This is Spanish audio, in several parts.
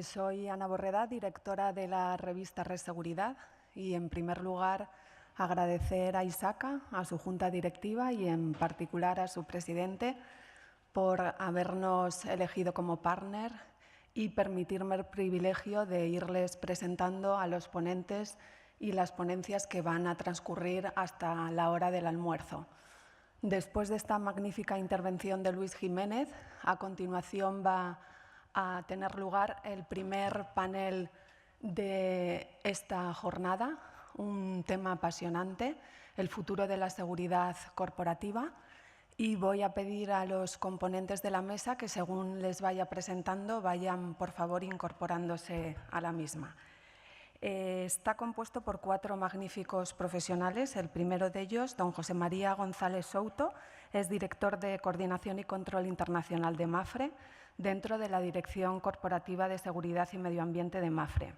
Soy Ana Borreda, directora de la revista Red Seguridad, y en primer lugar agradecer a ISACA, a su junta directiva y en particular a su presidente por habernos elegido como partner y permitirme el privilegio de irles presentando a los ponentes y las ponencias que van a transcurrir hasta la hora del almuerzo. Después de esta magnífica intervención de Luis Jiménez, a continuación va a tener lugar el primer panel de esta jornada, un tema apasionante, el futuro de la seguridad corporativa, y voy a pedir a los componentes de la mesa que, según les vaya presentando, vayan, por favor, incorporándose a la misma. Está compuesto por 4 magníficos profesionales. El primero de ellos, don José María González Souto, es director de Coordinación y Control Internacional de MAFRE, dentro de la Dirección Corporativa de Seguridad y Medio Ambiente de MAFRE.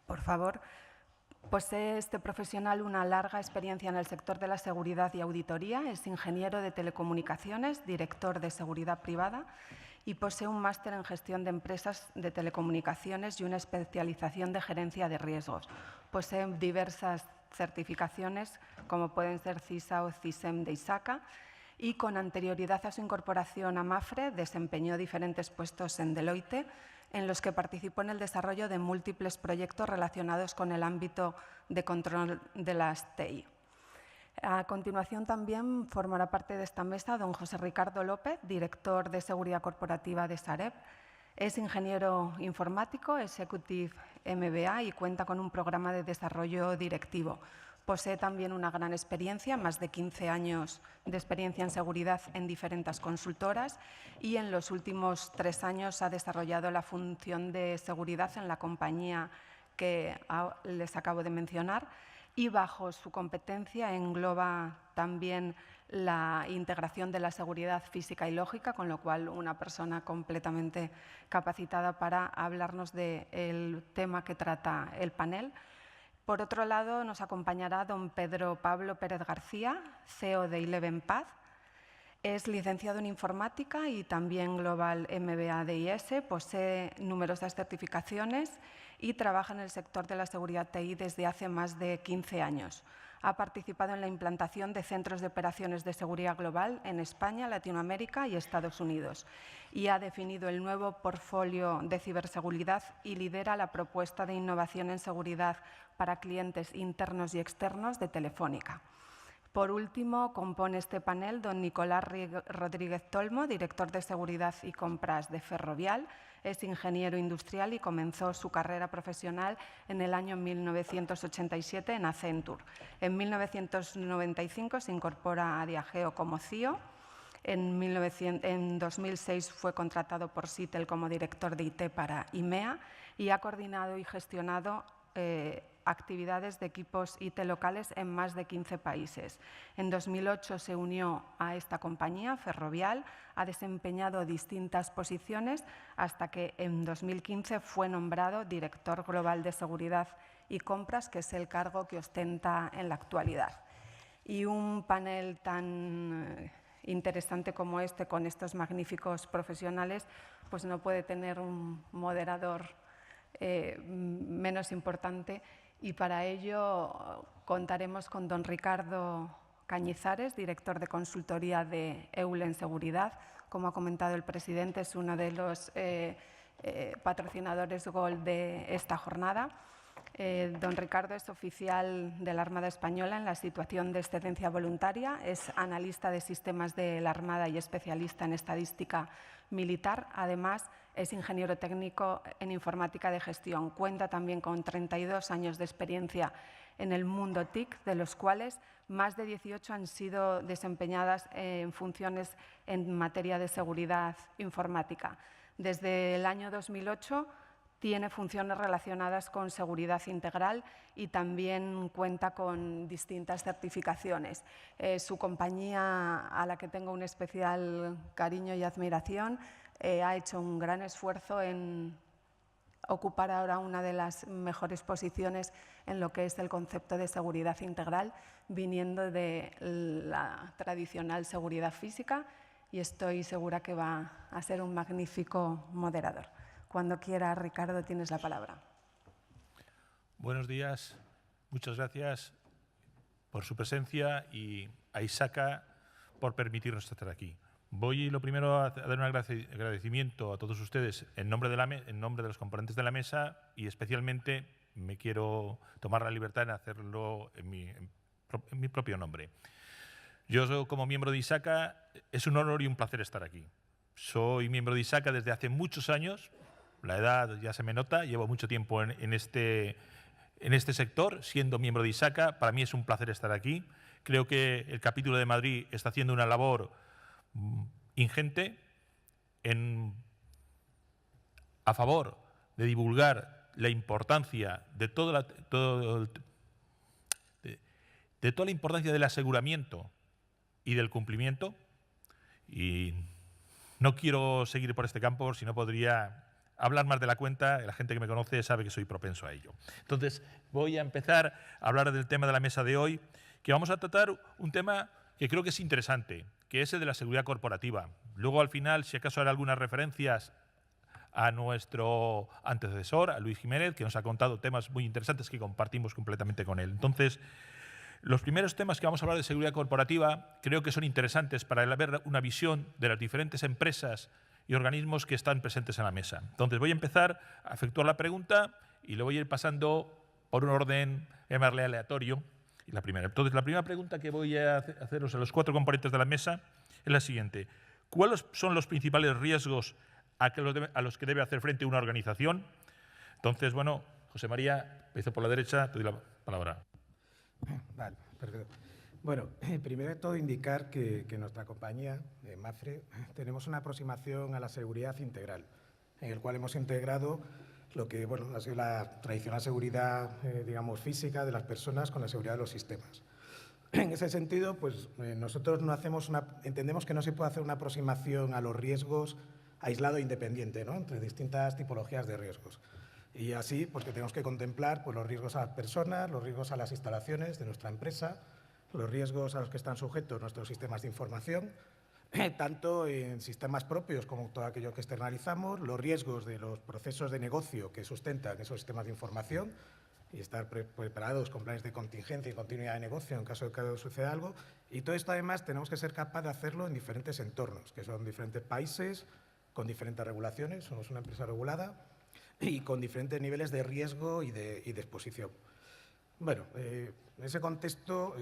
Por favor, posee este profesional una larga experiencia en el sector de la seguridad y auditoría, es ingeniero de telecomunicaciones, director de seguridad privada y posee un máster en gestión de empresas de telecomunicaciones y una especialización de gerencia de riesgos. Posee diversas certificaciones, como pueden ser CISA o CISEM de ISACA, y con anterioridad a su incorporación a MAFRE desempeñó diferentes puestos en Deloitte, en los que participó en el desarrollo de múltiples proyectos relacionados con el ámbito de control de las TI. A continuación también formará parte de esta mesa don José Ricardo López, director de Seguridad Corporativa de Sareb. Es ingeniero informático, Executive MBA y cuenta con un programa de desarrollo directivo. Posee también una gran experiencia, más de 15 años de experiencia en seguridad en diferentes consultoras y en los últimos 3 años ha desarrollado la función de seguridad en la compañía que les acabo de mencionar y bajo su competencia engloba también la integración de la seguridad física y lógica, con lo cual una persona completamente capacitada para hablarnos del tema que trata el panel. Por otro lado, nos acompañará don Pedro Pablo Pérez García, CEO de ElevenPath. Es licenciado en informática y también Global MBA de IS, posee numerosas certificaciones y trabaja en el sector de la seguridad TI desde hace más de 15 años. Ha participado en la implantación de centros de operaciones de seguridad global en España, Latinoamérica y Estados Unidos y ha definido el nuevo portfolio de ciberseguridad y lidera la propuesta de innovación en seguridad para clientes internos y externos de Telefónica. Por último, compone este panel don Nicolás Rodríguez Tolmo, director de Seguridad y Compras de Ferrovial. Es ingeniero industrial y comenzó su carrera profesional en el año 1987 en Accenture. En 1995 se incorpora a Diageo como CIO. En 2006 fue contratado por Citel como director de IT para IMEA y ha coordinado y gestionado actividades de equipos IT locales en más de 15 países. En 2008 se unió a esta compañía, Ferrovial, ha desempeñado distintas posiciones hasta que en 2015 fue nombrado director global de seguridad y compras, que es el cargo que ostenta en la actualidad. Y un panel tan interesante como este, con estos magníficos profesionales, pues no puede tener un moderador menos importante, y para ello contaremos con don Ricardo Cañizares, director de consultoría de Eulen Seguridad. Como ha comentado el presidente, es uno de los patrocinadores Gold de esta jornada. Don Ricardo es oficial de la Armada Española en la situación de excedencia voluntaria, es analista de sistemas de la Armada y especialista en estadística militar. Además, es ingeniero técnico en informática de gestión. Cuenta también con 32 años de experiencia en el mundo TIC, de los cuales más de 18 han sido desempeñadas en funciones en materia de seguridad informática. Desde el año 2008 tiene funciones relacionadas con seguridad integral y también cuenta con distintas certificaciones. Su compañía, a la que tengo un especial cariño y admiración, ha hecho un gran esfuerzo en ocupar ahora una de las mejores posiciones en lo que es el concepto de seguridad integral, viniendo de la tradicional seguridad física, y estoy segura que va a ser un magnífico moderador. Cuando quiera, Ricardo, tienes la palabra. Buenos días. Muchas gracias por su presencia y a Isaka por permitirnos estar aquí. Voy lo primero a dar un agradecimiento a todos ustedes en nombre de los componentes de la mesa y especialmente me quiero tomar la libertad de hacerlo en mi propio nombre. Yo, como miembro de Isaka, es un honor y un placer estar aquí. Soy miembro de Isaka desde hace muchos años, la edad ya se me nota, llevo mucho tiempo en este sector, siendo miembro de Isaka. Para mí es un placer estar aquí. Creo que el capítulo de Madrid está haciendo una labor ingente a favor de divulgar la importancia de toda la importancia del aseguramiento y del cumplimiento. Y no quiero seguir por este campo, si no podría hablar más de la cuenta. La gente que me conoce sabe que soy propenso a ello. Entonces, voy a empezar a hablar del tema de la mesa de hoy, que vamos a tratar un tema que creo que es interesante, que es el de la seguridad corporativa. Luego, al final, si acaso haré algunas referencias a nuestro antecesor, a Luis Jiménez, que nos ha contado temas muy interesantes que compartimos completamente con él. Entonces, los primeros temas que vamos a hablar de seguridad corporativa creo que son interesantes para ver una visión de las diferentes empresas y organismos que están presentes en la mesa. Entonces, voy a empezar a efectuar la pregunta y lo voy a ir pasando por un orden, llamarle aleatorio. Entonces, la primera pregunta que voy a haceros a los 4 componentes de la mesa es la siguiente. ¿Cuáles son los principales riesgos a los que debe hacer frente una organización? Entonces, bueno, José María, empiezo por la derecha, te doy la palabra. Vale, perfecto. Bueno, primero de todo indicar que nuestra compañía, Mapfre, tenemos una aproximación a la seguridad integral, en el cual hemos integrado lo que ha sido la tradicional seguridad, digamos, física de las personas con la seguridad de los sistemas. En ese sentido, pues nosotros entendemos que no se puede hacer una aproximación a los riesgos aislado e independiente, ¿no?, entre distintas tipologías de riesgos. Y así, porque tenemos que contemplar pues, los riesgos a las personas, los riesgos a las instalaciones de nuestra empresa, los riesgos a los que están sujetos nuestros sistemas de información, tanto en sistemas propios como todo aquello que externalizamos, los riesgos de los procesos de negocio que sustentan esos sistemas de información y estar preparados con planes de contingencia y continuidad de negocio en caso de que suceda algo. Y todo esto, además, tenemos que ser capaces de hacerlo en diferentes entornos, que son diferentes países, con diferentes regulaciones. Somos una empresa regulada y con diferentes niveles de riesgo y de exposición. Bueno, en ese contexto,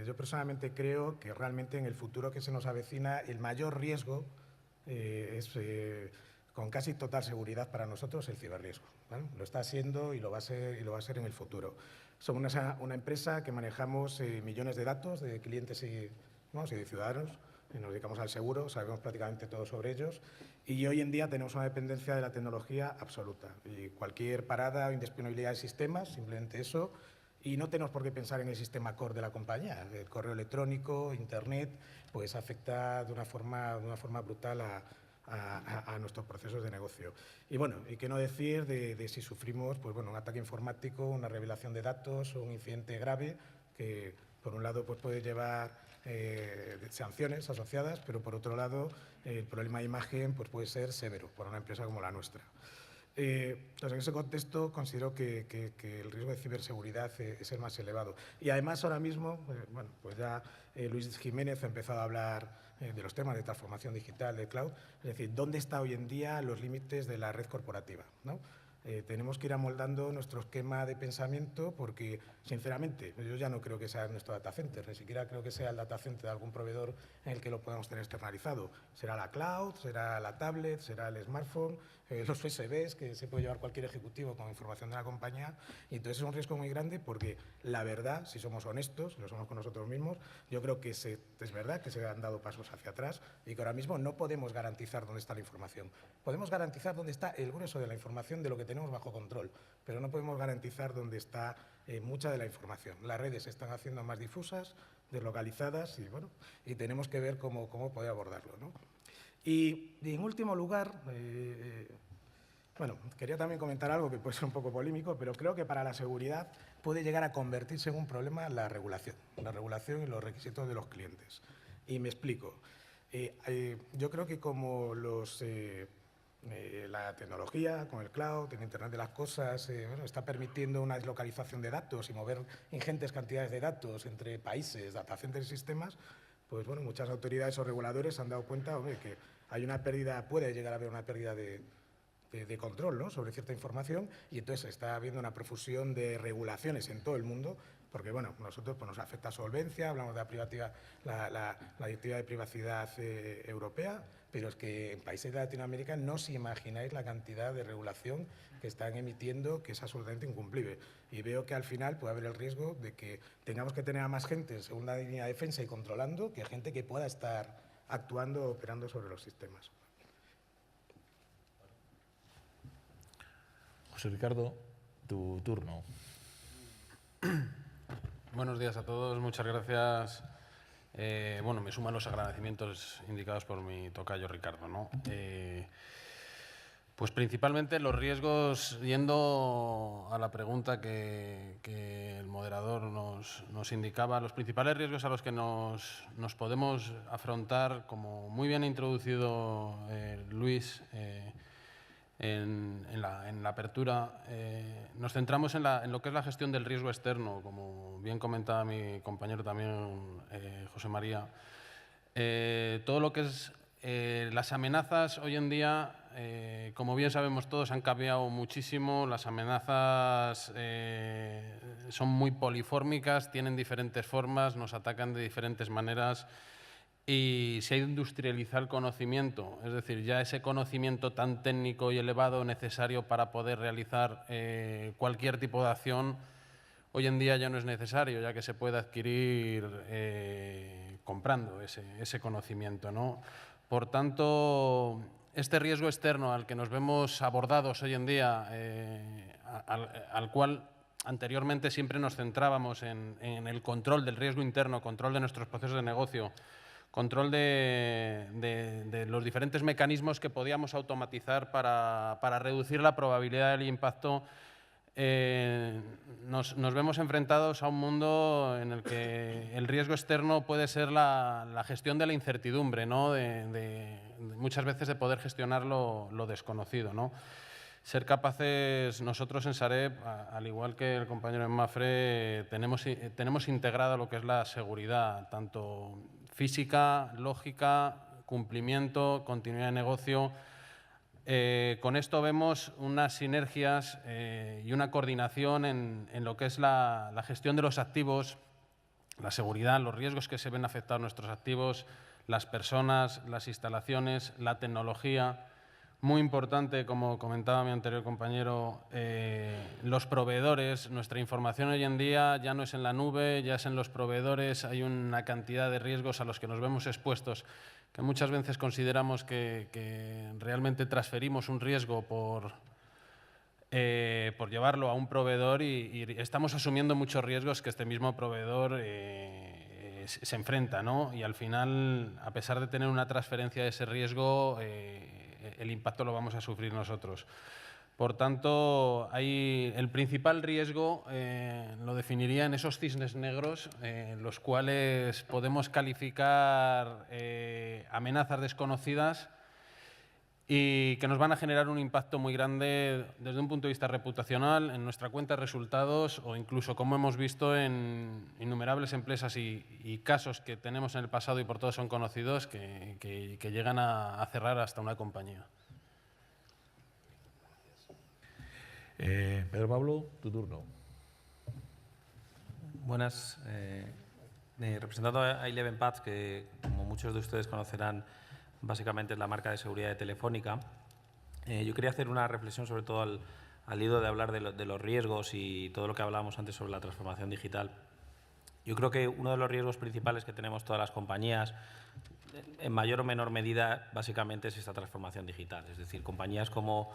yo personalmente creo que realmente en el futuro que se nos avecina, el mayor riesgo es, con casi total seguridad para nosotros, el ciberriesgo, ¿vale? Lo está siendo y lo va a ser en el futuro. Somos una empresa que manejamos millones de datos de clientes y de ciudadanos. Nos dedicamos al seguro, sabemos prácticamente todo sobre ellos y hoy en día tenemos una dependencia de la tecnología absoluta. Y cualquier parada o indisponibilidad de sistemas, simplemente eso, y no tenemos por qué pensar en el sistema core de la compañía. El correo electrónico, Internet, pues afecta de una forma brutal a nuestros procesos de negocio. Y bueno, y qué no decir de si sufrimos pues, un ataque informático, una revelación de datos o un incidente grave que, por un lado, pues, puede llevar sanciones asociadas, pero por otro lado el problema de imagen pues puede ser severo para una empresa como la nuestra. Entonces, en ese contexto considero que el riesgo de ciberseguridad es el más elevado. Y además ahora mismo, pues ya Luis Jiménez ha empezado a hablar de los temas de transformación digital, de cloud, es decir, ¿dónde están hoy en día los límites de la red corporativa, ¿no? Tenemos que ir amoldando nuestro esquema de pensamiento porque, sinceramente, yo ya no creo que sea nuestro data center, ni siquiera creo que sea el data center de algún proveedor en el que lo podamos tener externalizado. Será la cloud, será la tablet, será el smartphone, los USBs que se puede llevar cualquier ejecutivo con información de la compañía. Y entonces es un riesgo muy grande porque, la verdad, si somos honestos, lo somos con nosotros mismos, yo creo que es verdad que se han dado pasos hacia atrás y que ahora mismo no podemos garantizar dónde está la información. Podemos garantizar dónde está el grueso de la información de lo que tenemos bajo control, pero no podemos garantizar dónde está mucha de la información. Las redes se están haciendo más difusas, deslocalizadas y tenemos que ver cómo poder abordarlo, ¿no? Y en último lugar, quería también comentar algo que puede ser un poco polémico, pero creo que para la seguridad puede llegar a convertirse en un problema la regulación y los requisitos de los clientes. Y me explico. Yo creo que como los La tecnología, con el cloud, el Internet de las cosas, bueno, está permitiendo una deslocalización de datos y mover ingentes cantidades de datos entre países, data centers y sistemas. Pues bueno, muchas autoridades o reguladores se han dado cuenta, hombre, que hay una pérdida, puede llegar a haber una pérdida de control, ¿no?, sobre cierta información, y entonces está habiendo una profusión de regulaciones en todo el mundo, porque bueno, nosotros pues, nos afecta solvencia, hablamos de la directiva de privacidad europea, pero es que en países de Latinoamérica no os imagináis la cantidad de regulación que están emitiendo, que es absolutamente incumplible. Y veo que al final puede haber el riesgo de que tengamos que tener a más gente en segunda línea de defensa y controlando, que gente que pueda estar actuando, operando sobre los sistemas. José Ricardo, tu turno. Buenos días a todos, muchas gracias. Bueno, me suman los agradecimientos indicados por mi tocayo Ricardo, ¿no? Pues principalmente los riesgos, yendo a la pregunta que el moderador nos indicaba, los principales riesgos a los que nos podemos afrontar, como muy bien ha introducido Luis en la apertura, nos centramos en lo que es la gestión del riesgo externo, como bien comentaba mi compañero también, José María. Todo lo que es las amenazas hoy en día, como bien sabemos todos, han cambiado muchísimo. Las amenazas son muy polifórmicas, tienen diferentes formas, nos atacan de diferentes maneras. Y se ha industrializado el conocimiento, es decir, ya ese conocimiento tan técnico y elevado necesario para poder realizar cualquier tipo de acción, hoy en día ya no es necesario, ya que se puede adquirir comprando ese conocimiento, ¿no? Por tanto, este riesgo externo al que nos vemos abordados hoy en día, al cual anteriormente siempre nos centrábamos en el control del riesgo interno, control de nuestros procesos de negocio, control de los diferentes mecanismos que podíamos automatizar para reducir la probabilidad del impacto, nos vemos enfrentados a un mundo en el que el riesgo externo puede ser la gestión de la incertidumbre, ¿no? Muchas veces de poder gestionar lo desconocido, ¿no? Ser capaces, nosotros en Sareb, al igual que el compañero en Mafre, tenemos integrado lo que es la seguridad, tanto física, lógica, cumplimiento, continuidad de negocio. Con esto vemos unas sinergias y una coordinación en lo que es la gestión de los activos, la seguridad, los riesgos que se ven afectados nuestros activos, las personas, las instalaciones, la tecnología. Muy importante, como comentaba mi anterior compañero, los proveedores. Nuestra información hoy en día ya no es en la nube, ya es en los proveedores. Hay una cantidad de riesgos a los que nos vemos expuestos, que muchas veces consideramos que realmente transferimos un riesgo por llevarlo a un proveedor y estamos asumiendo muchos riesgos que este mismo proveedor se enfrenta, ¿no? Y al final, a pesar de tener una transferencia de ese riesgo, el impacto lo vamos a sufrir nosotros. Por tanto, el principal riesgo lo definiría en esos cisnes negros, los cuales podemos calificar amenazas desconocidas y que nos van a generar un impacto muy grande desde un punto de vista reputacional en nuestra cuenta de resultados o incluso, como hemos visto en innumerables empresas y casos que tenemos en el pasado y por todos son conocidos, que llegan a cerrar hasta una compañía. Pedro Pablo, tu turno. Buenas. Representando a Eleven Paths, que como muchos de ustedes conocerán, básicamente es la marca de seguridad de Telefónica. Yo quería hacer una reflexión sobre todo al hilo de hablar de los riesgos y todo lo que hablábamos antes sobre la transformación digital. Yo creo que uno de los riesgos principales que tenemos todas las compañías, en mayor o menor medida, básicamente es esta transformación digital. Es decir, compañías como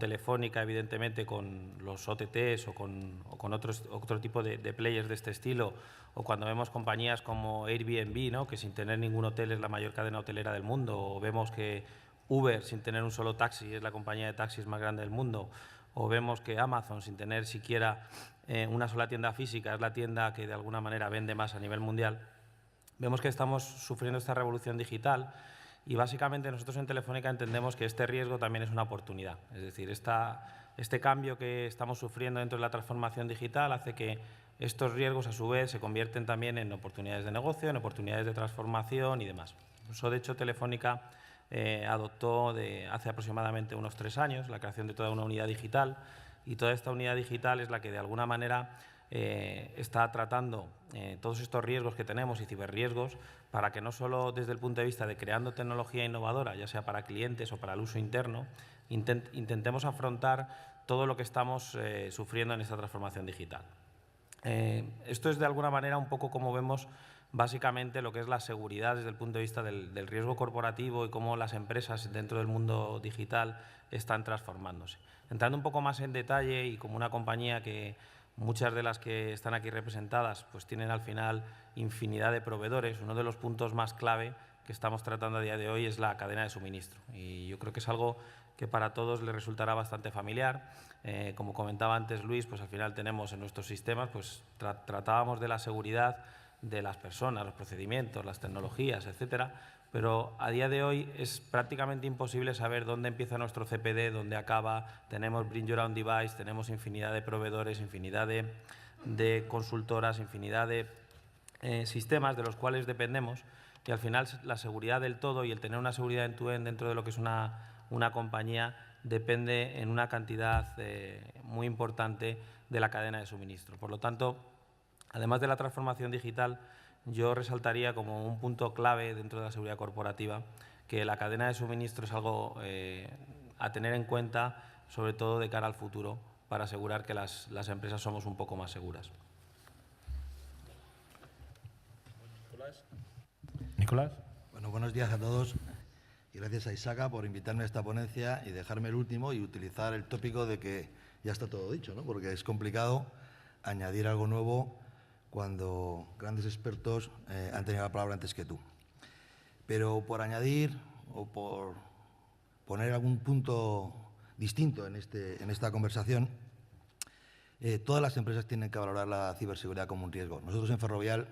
Telefónica, evidentemente, con los OTTs o con otro tipo de players de este estilo, o cuando vemos compañías como Airbnb, ¿no?, que sin tener ningún hotel es la mayor cadena hotelera del mundo, o vemos que Uber, sin tener un solo taxi, es la compañía de taxis más grande del mundo, o vemos que Amazon, sin tener siquiera una sola tienda física, es la tienda que de alguna manera vende más a nivel mundial. Vemos que estamos sufriendo esta revolución digital y básicamente nosotros en Telefónica entendemos que este riesgo también es una oportunidad. Es decir, este cambio que estamos sufriendo dentro de la transformación digital hace que estos riesgos a su vez se convierten también en oportunidades de negocio, en oportunidades de transformación y demás. Por eso, de hecho, Telefónica adoptó hace aproximadamente unos 3 años la creación de toda una unidad digital, y toda esta unidad digital es la que de alguna manera está tratando todos estos riesgos que tenemos y ciberriesgos, para que no solo desde el punto de vista de creando tecnología innovadora, ya sea para clientes o para el uso interno, intentemos afrontar todo lo que estamos sufriendo en esta transformación digital. Esto es de alguna manera un poco como vemos básicamente lo que es la seguridad desde el punto de vista del riesgo corporativo y cómo las empresas dentro del mundo digital están transformándose. Entrando un poco más en detalle, y como una compañía que muchas de las que están aquí representadas pues tienen al final infinidad de proveedores, uno de los puntos más clave que estamos tratando a día de hoy es la cadena de suministro. Y yo creo que es algo que para todos les resultará bastante familiar. Como comentaba antes Luis, pues al final tenemos en nuestros sistemas, pues tratábamos de la seguridad de las personas, los procedimientos, las tecnologías, etcétera, pero a día de hoy es prácticamente imposible saber dónde empieza nuestro CPD, dónde acaba. Tenemos Bring Your Own Device, tenemos infinidad de proveedores, infinidad de consultoras, infinidad de sistemas de los cuales dependemos, y al final la seguridad del todo y el tener una seguridad end-to-end dentro de lo que es una compañía depende en una cantidad muy importante de la cadena de suministro. Por lo tanto, además de la transformación digital, yo resaltaría como un punto clave dentro de la seguridad corporativa que la cadena de suministro es algo a tener en cuenta, sobre todo de cara al futuro, para asegurar que las empresas somos un poco más seguras. Nicolás. Bueno, buenos días a todos y gracias a Isaka por invitarme a esta ponencia y dejarme el último y utilizar el tópico de que ya está todo dicho, ¿no? Porque es complicado añadir algo nuevo cuando grandes expertos han tenido la palabra antes que tú. Pero por añadir o por poner algún punto distinto en esta conversación, todas las empresas tienen que valorar la ciberseguridad como un riesgo. Nosotros en Ferrovial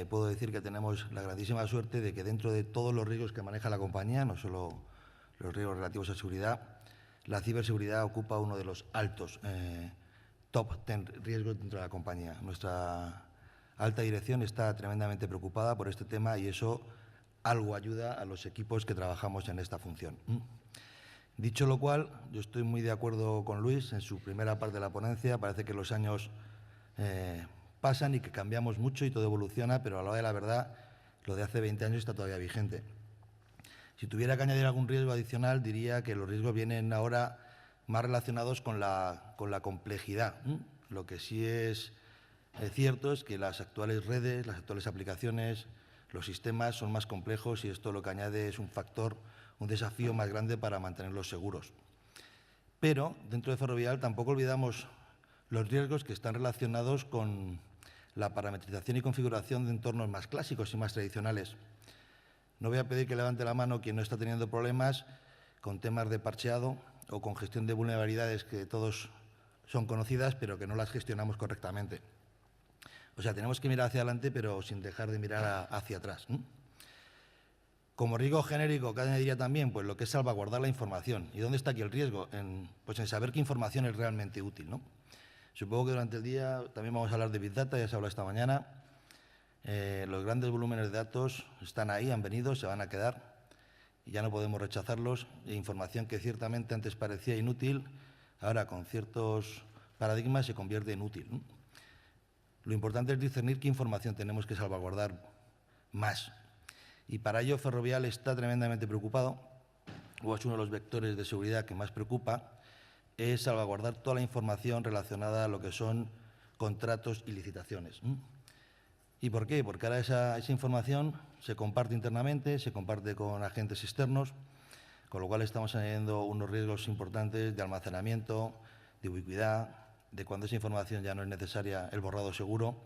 puedo decir que tenemos la grandísima suerte de que dentro de todos los riesgos que maneja la compañía, no solo los riesgos relativos a seguridad, la ciberseguridad ocupa uno de los altos top 10 riesgos dentro de la compañía. Nuestra alta dirección está tremendamente preocupada por este tema y eso algo ayuda a los equipos que trabajamos en esta función. Dicho lo cual, yo estoy muy de acuerdo con Luis en su primera parte de la ponencia. Parece que los años pasan y que cambiamos mucho y todo evoluciona, pero a la hora de la verdad, lo de hace 20 años está todavía vigente. Si tuviera que añadir algún riesgo adicional, diría que los riesgos vienen ahora más relacionados con la complejidad. Lo que sí es cierto es que las actuales redes, las actuales aplicaciones, los sistemas son más complejos y esto lo que añade es un factor, un desafío más grande para mantenerlos seguros. Pero dentro de Ferrovial tampoco olvidamos los riesgos que están relacionados con la parametrización y configuración de entornos más clásicos y más tradicionales. No voy a pedir que levante la mano quien no está teniendo problemas con temas de parcheado o con gestión de vulnerabilidades que todos son conocidas, pero que no las gestionamos correctamente. O sea, tenemos que mirar hacia adelante, pero sin dejar de mirar hacia atrás. Como riesgo genérico, ¿qué añadiría también? Pues lo que es salvaguardar la información. ¿Y dónde está aquí el riesgo? Pues en saber qué información es realmente útil, ¿no? Supongo que durante el día también vamos a hablar de Big Data, ya se habló esta mañana. Los grandes volúmenes de datos están ahí, han venido, se van a quedar y ya no podemos rechazarlos. Información que ciertamente antes parecía inútil, ahora con ciertos paradigmas se convierte en útil, ¿no? Lo importante es discernir qué información tenemos que salvaguardar más. Y para ello Ferrovial está tremendamente preocupado, o es uno de los vectores de seguridad que más preocupa, es salvaguardar toda la información relacionada a lo que son contratos y licitaciones. ¿Y por qué? Porque ahora esa información se comparte internamente, se comparte con agentes externos, con lo cual estamos añadiendo unos riesgos importantes de almacenamiento, de ubicuidad, de cuando esa información ya no es necesaria el borrado seguro.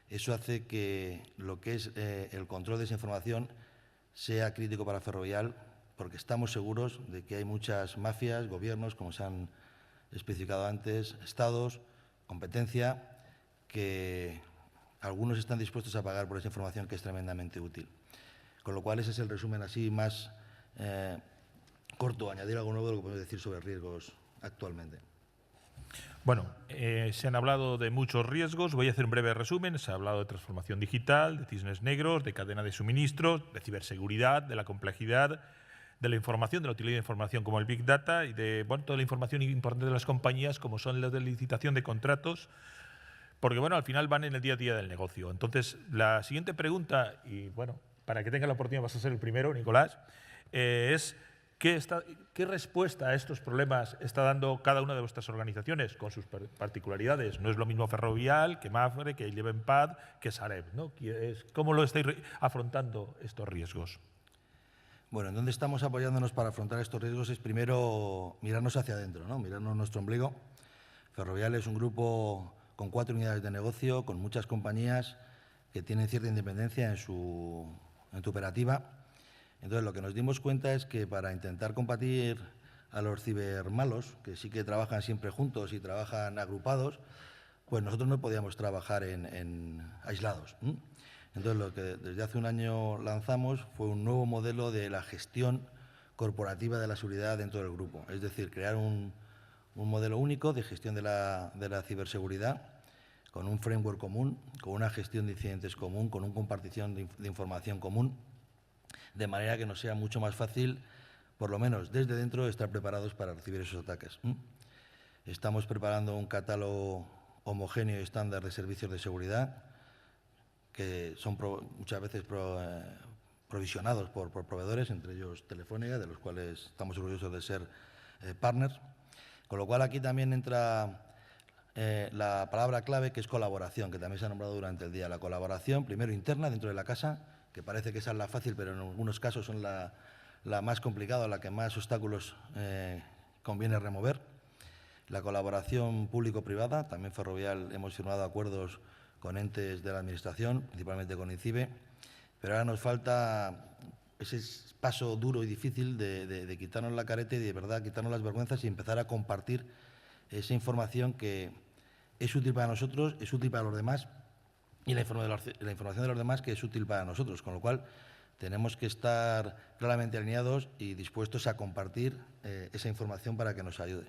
Eso hace que lo que es el control de esa información sea crítico para Ferrovial, porque estamos seguros de que hay muchas mafias, gobiernos, como se han especificado antes, estados, competencia, que algunos están dispuestos a pagar por esa información que es tremendamente útil. Con lo cual, ese es el resumen así más corto, añadir algo nuevo de lo que podemos decir sobre riesgos actualmente. Bueno, se han hablado de muchos riesgos. Voy a hacer un breve resumen. Se ha hablado de transformación digital, de cisnes negros, de cadena de suministros, de ciberseguridad, de la complejidad, de la información, de la utilidad de información como el Big Data y de toda la información importante de las compañías como son las de licitación de contratos, porque al final van en el día a día del negocio. Entonces, la siguiente pregunta, y para que tenga la oportunidad vas a ser el primero, Nicolás, es ¿qué respuesta a estos problemas está dando cada una de vuestras organizaciones con sus particularidades? No es lo mismo Ferrovial que Mafre, que Elevenpad, que Sareb, ¿no? ¿Cómo lo estáis afrontando estos riesgos? Bueno, en dónde estamos apoyándonos para afrontar estos riesgos es primero mirarnos hacia adentro, ¿no? Mirarnos nuestro ombligo. Ferrovial es un grupo con 4 unidades de negocio, con muchas compañías que tienen cierta independencia en su operativa. Entonces, lo que nos dimos cuenta es que para intentar combatir a los cibermalos, que sí que trabajan siempre juntos y trabajan agrupados, pues nosotros no podíamos trabajar en aislados. Entonces, lo que desde hace un año lanzamos fue un nuevo modelo de la gestión corporativa de la seguridad dentro del grupo. Es decir, crear un modelo único de gestión de la ciberseguridad, con un framework común, con una gestión de incidentes común, con una compartición de información común, de manera que nos sea mucho más fácil, por lo menos desde dentro, estar preparados para recibir esos ataques. Estamos preparando un catálogo homogéneo y estándar de servicios de seguridad, que son muchas veces provisionados por proveedores, entre ellos Telefónica, de los cuales estamos orgullosos de ser partners. Con lo cual, aquí también entra la palabra clave, que es colaboración, que también se ha nombrado durante el día. La colaboración, primero interna, dentro de la casa, que parece que esa es la fácil, pero en algunos casos son la más complicada, la que más obstáculos conviene remover. La colaboración público-privada, también Ferrovial hemos firmado acuerdos con entes de la Administración, principalmente con INCIBE, pero ahora nos falta ese paso duro y difícil de quitarnos la careta y de verdad quitarnos las vergüenzas y empezar a compartir esa información que es útil para nosotros, es útil para los demás, y la información de los demás que es útil para nosotros, con lo cual tenemos que estar claramente alineados y dispuestos a compartir esa información para que nos ayude.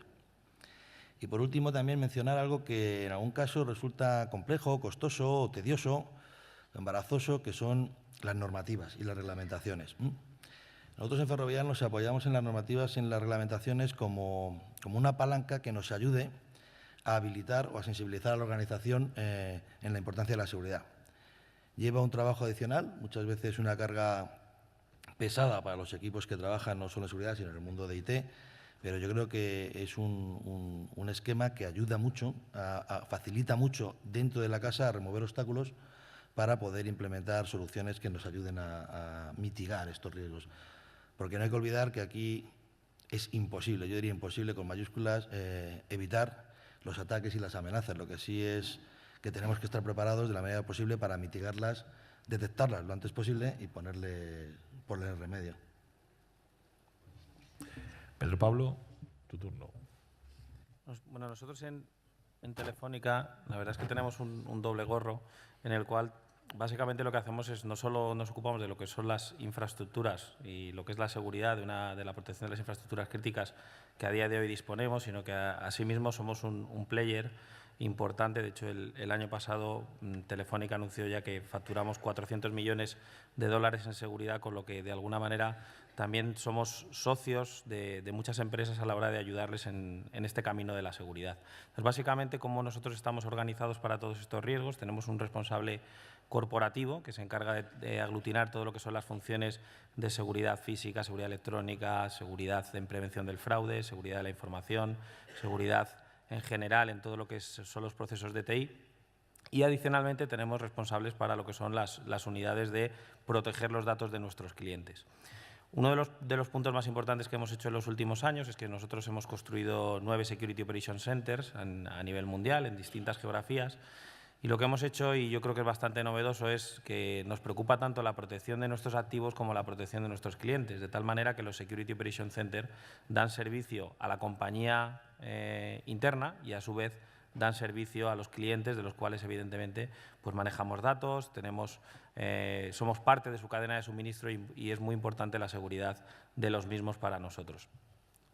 Y por último, también mencionar algo que en algún caso resulta complejo, costoso, o tedioso, embarazoso, que son las normativas y las reglamentaciones. Nosotros en Ferrovial nos apoyamos en las normativas y en las reglamentaciones como una palanca que nos ayude a habilitar o a sensibilizar a la organización en la importancia de la seguridad. Lleva un trabajo adicional, muchas veces una carga pesada para los equipos que trabajan no solo en seguridad, sino en el mundo de IT, pero yo creo que es un esquema que ayuda mucho, facilita mucho dentro de la casa a remover obstáculos para poder implementar soluciones que nos ayuden a mitigar estos riesgos. Porque no hay que olvidar que aquí es imposible, yo diría imposible con mayúsculas, evitar los ataques y las amenazas. Lo que sí es que tenemos que estar preparados de la manera posible para mitigarlas, detectarlas lo antes posible y ponerle remedio. Pedro Pablo, tu turno. Bueno, nosotros en Telefónica, la verdad es que tenemos un doble gorro en el cual básicamente lo que hacemos es no solo nos ocupamos de lo que son las infraestructuras y lo que es la seguridad de la protección de las infraestructuras críticas que a día de hoy disponemos, sino que asimismo somos un player importante. De hecho, el año pasado Telefónica anunció ya que facturamos 400 millones de dólares en seguridad, con lo que de alguna manera también somos socios de muchas empresas a la hora de ayudarles en este camino de la seguridad. Entonces, básicamente, como nosotros estamos organizados para todos estos riesgos, tenemos un responsable corporativo que se encarga de aglutinar todo lo que son las funciones de seguridad física, seguridad electrónica, seguridad en prevención del fraude, seguridad de la información, seguridad en general en todo lo que son los procesos de TI. Y adicionalmente tenemos responsables para lo que son las unidades de proteger los datos de nuestros clientes. Uno de los puntos más importantes que hemos hecho en los últimos años es que nosotros hemos construido 9 Security Operations Centers a nivel mundial, en distintas geografías. Y lo que hemos hecho, y yo creo que es bastante novedoso, es que nos preocupa tanto la protección de nuestros activos como la protección de nuestros clientes, de tal manera que los Security Operations Center dan servicio a la compañía interna y a su vez dan servicio a los clientes, de los cuales evidentemente pues manejamos datos, somos parte de su cadena de suministro y es muy importante la seguridad de los mismos para nosotros.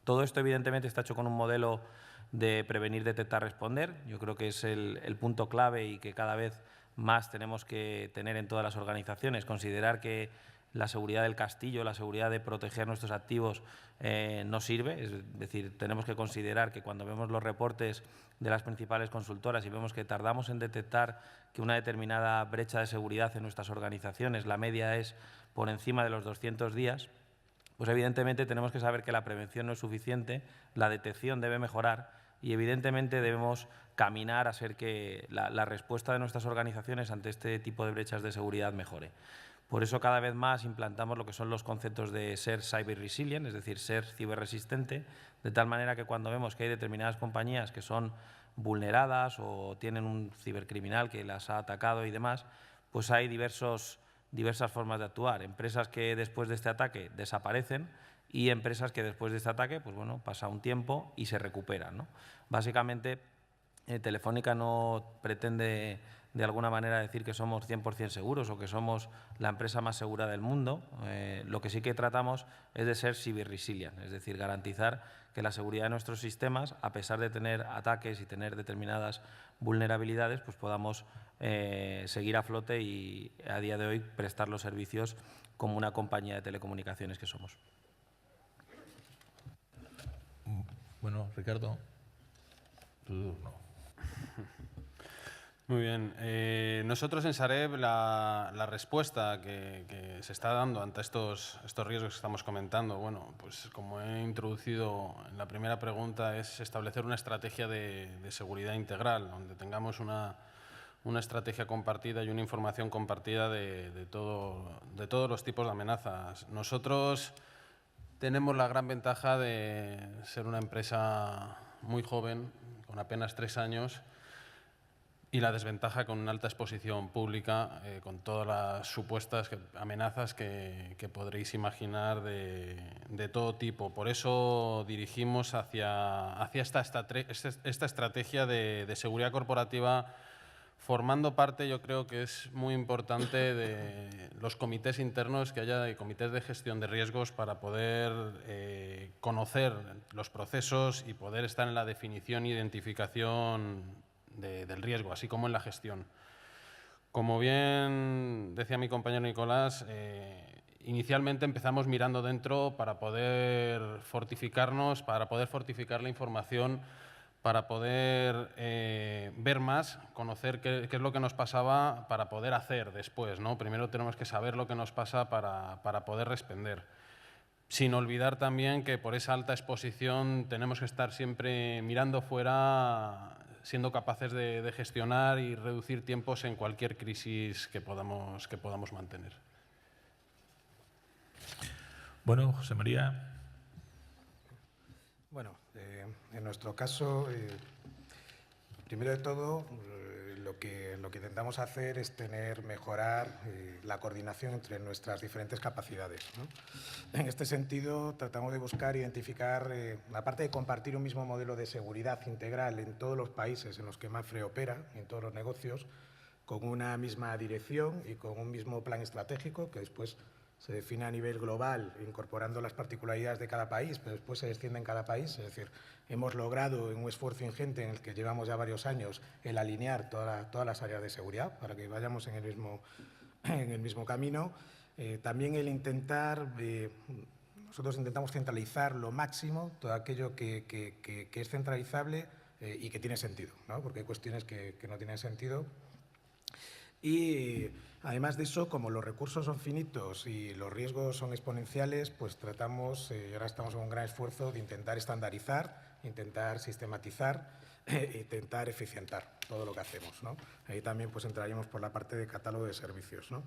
Todo esto evidentemente está hecho con un modelo de prevenir, detectar, responder. Yo creo que es el punto clave y que cada vez más tenemos que tener en todas las organizaciones, considerar que la seguridad del castillo, la seguridad de proteger nuestros activos no sirve. Es decir, tenemos que considerar que cuando vemos los reportes de las principales consultoras y vemos que tardamos en detectar que una determinada brecha de seguridad en nuestras organizaciones, la media es por encima de los 200 días, pues evidentemente tenemos que saber que la prevención no es suficiente, la detección debe mejorar y evidentemente debemos caminar a hacer que la respuesta de nuestras organizaciones ante este tipo de brechas de seguridad mejore. Por eso cada vez más implantamos lo que son los conceptos de ser cyber resilient, es decir, ser ciberresistente, de tal manera que cuando vemos que hay determinadas compañías que son vulneradas o tienen un cibercriminal que las ha atacado y demás, pues hay diversas formas de actuar. Empresas que después de este ataque desaparecen y empresas que después de este ataque, pues bueno, pasa un tiempo y se recuperan, ¿no? Básicamente, Telefónica no pretende de alguna manera decir que somos 100% seguros o que somos la empresa más segura del mundo. Lo que sí que tratamos es de ser cyber resilient, es decir, garantizar que la seguridad de nuestros sistemas, a pesar de tener ataques y tener determinadas vulnerabilidades, pues podamos seguir a flote y a día de hoy prestar los servicios como una compañía de telecomunicaciones que somos. Bueno, Ricardo, tu turno. Muy bien. Nosotros en Sareb la respuesta que se está dando ante estos riesgos que estamos comentando, bueno, pues como he introducido en la primera pregunta, es establecer una estrategia de seguridad integral, donde tengamos una estrategia compartida y una información compartida de todos los tipos de amenazas. Nosotros tenemos la gran ventaja de ser una empresa muy joven, con apenas 3 años, y la desventaja con una alta exposición pública, con todas las supuestas amenazas que podréis imaginar de todo tipo. Por eso dirigimos hacia esta estrategia de seguridad corporativa, formando parte, yo creo que es muy importante, de los comités internos que haya, de comités de gestión de riesgos, para poder conocer los procesos y poder estar en la definición e identificación del riesgo, así como en la gestión. Como bien decía mi compañero Nicolás, inicialmente empezamos mirando dentro para poder fortificarnos, para poder fortificar la información, para poder ver más, conocer qué es lo que nos pasaba para poder hacer después, ¿no? Primero tenemos que saber lo que nos pasa para poder responder. Sin olvidar también que por esa alta exposición tenemos que estar siempre mirando fuera, siendo capaces de gestionar y reducir tiempos en cualquier crisis que podamos mantener. Bueno, José María. Bueno, en nuestro caso, primero de todo, lo que intentamos hacer es mejorar la coordinación entre nuestras diferentes capacidades, ¿no? En este sentido, tratamos de buscar, identificar, aparte de compartir un mismo modelo de seguridad integral en todos los países en los que Mapfre opera, en todos los negocios, con una misma dirección y con un mismo plan estratégico que después se define a nivel global, incorporando las particularidades de cada país, pero después se extiende en cada país. Es decir, hemos logrado, en un esfuerzo ingente en el que llevamos ya varios años, el alinear todas las áreas de seguridad para que vayamos en el mismo camino. También el intentar, nosotros intentamos centralizar lo máximo todo aquello que es centralizable y que tiene sentido, ¿no? Porque hay cuestiones que no tienen sentido. Y además de eso, como los recursos son finitos y los riesgos son exponenciales, pues tratamos, y ahora estamos en un gran esfuerzo de intentar estandarizar, intentar sistematizar e intentar eficientar todo lo que hacemos, ¿no? Ahí también pues entraríamos por la parte de catálogo de servicios, ¿no?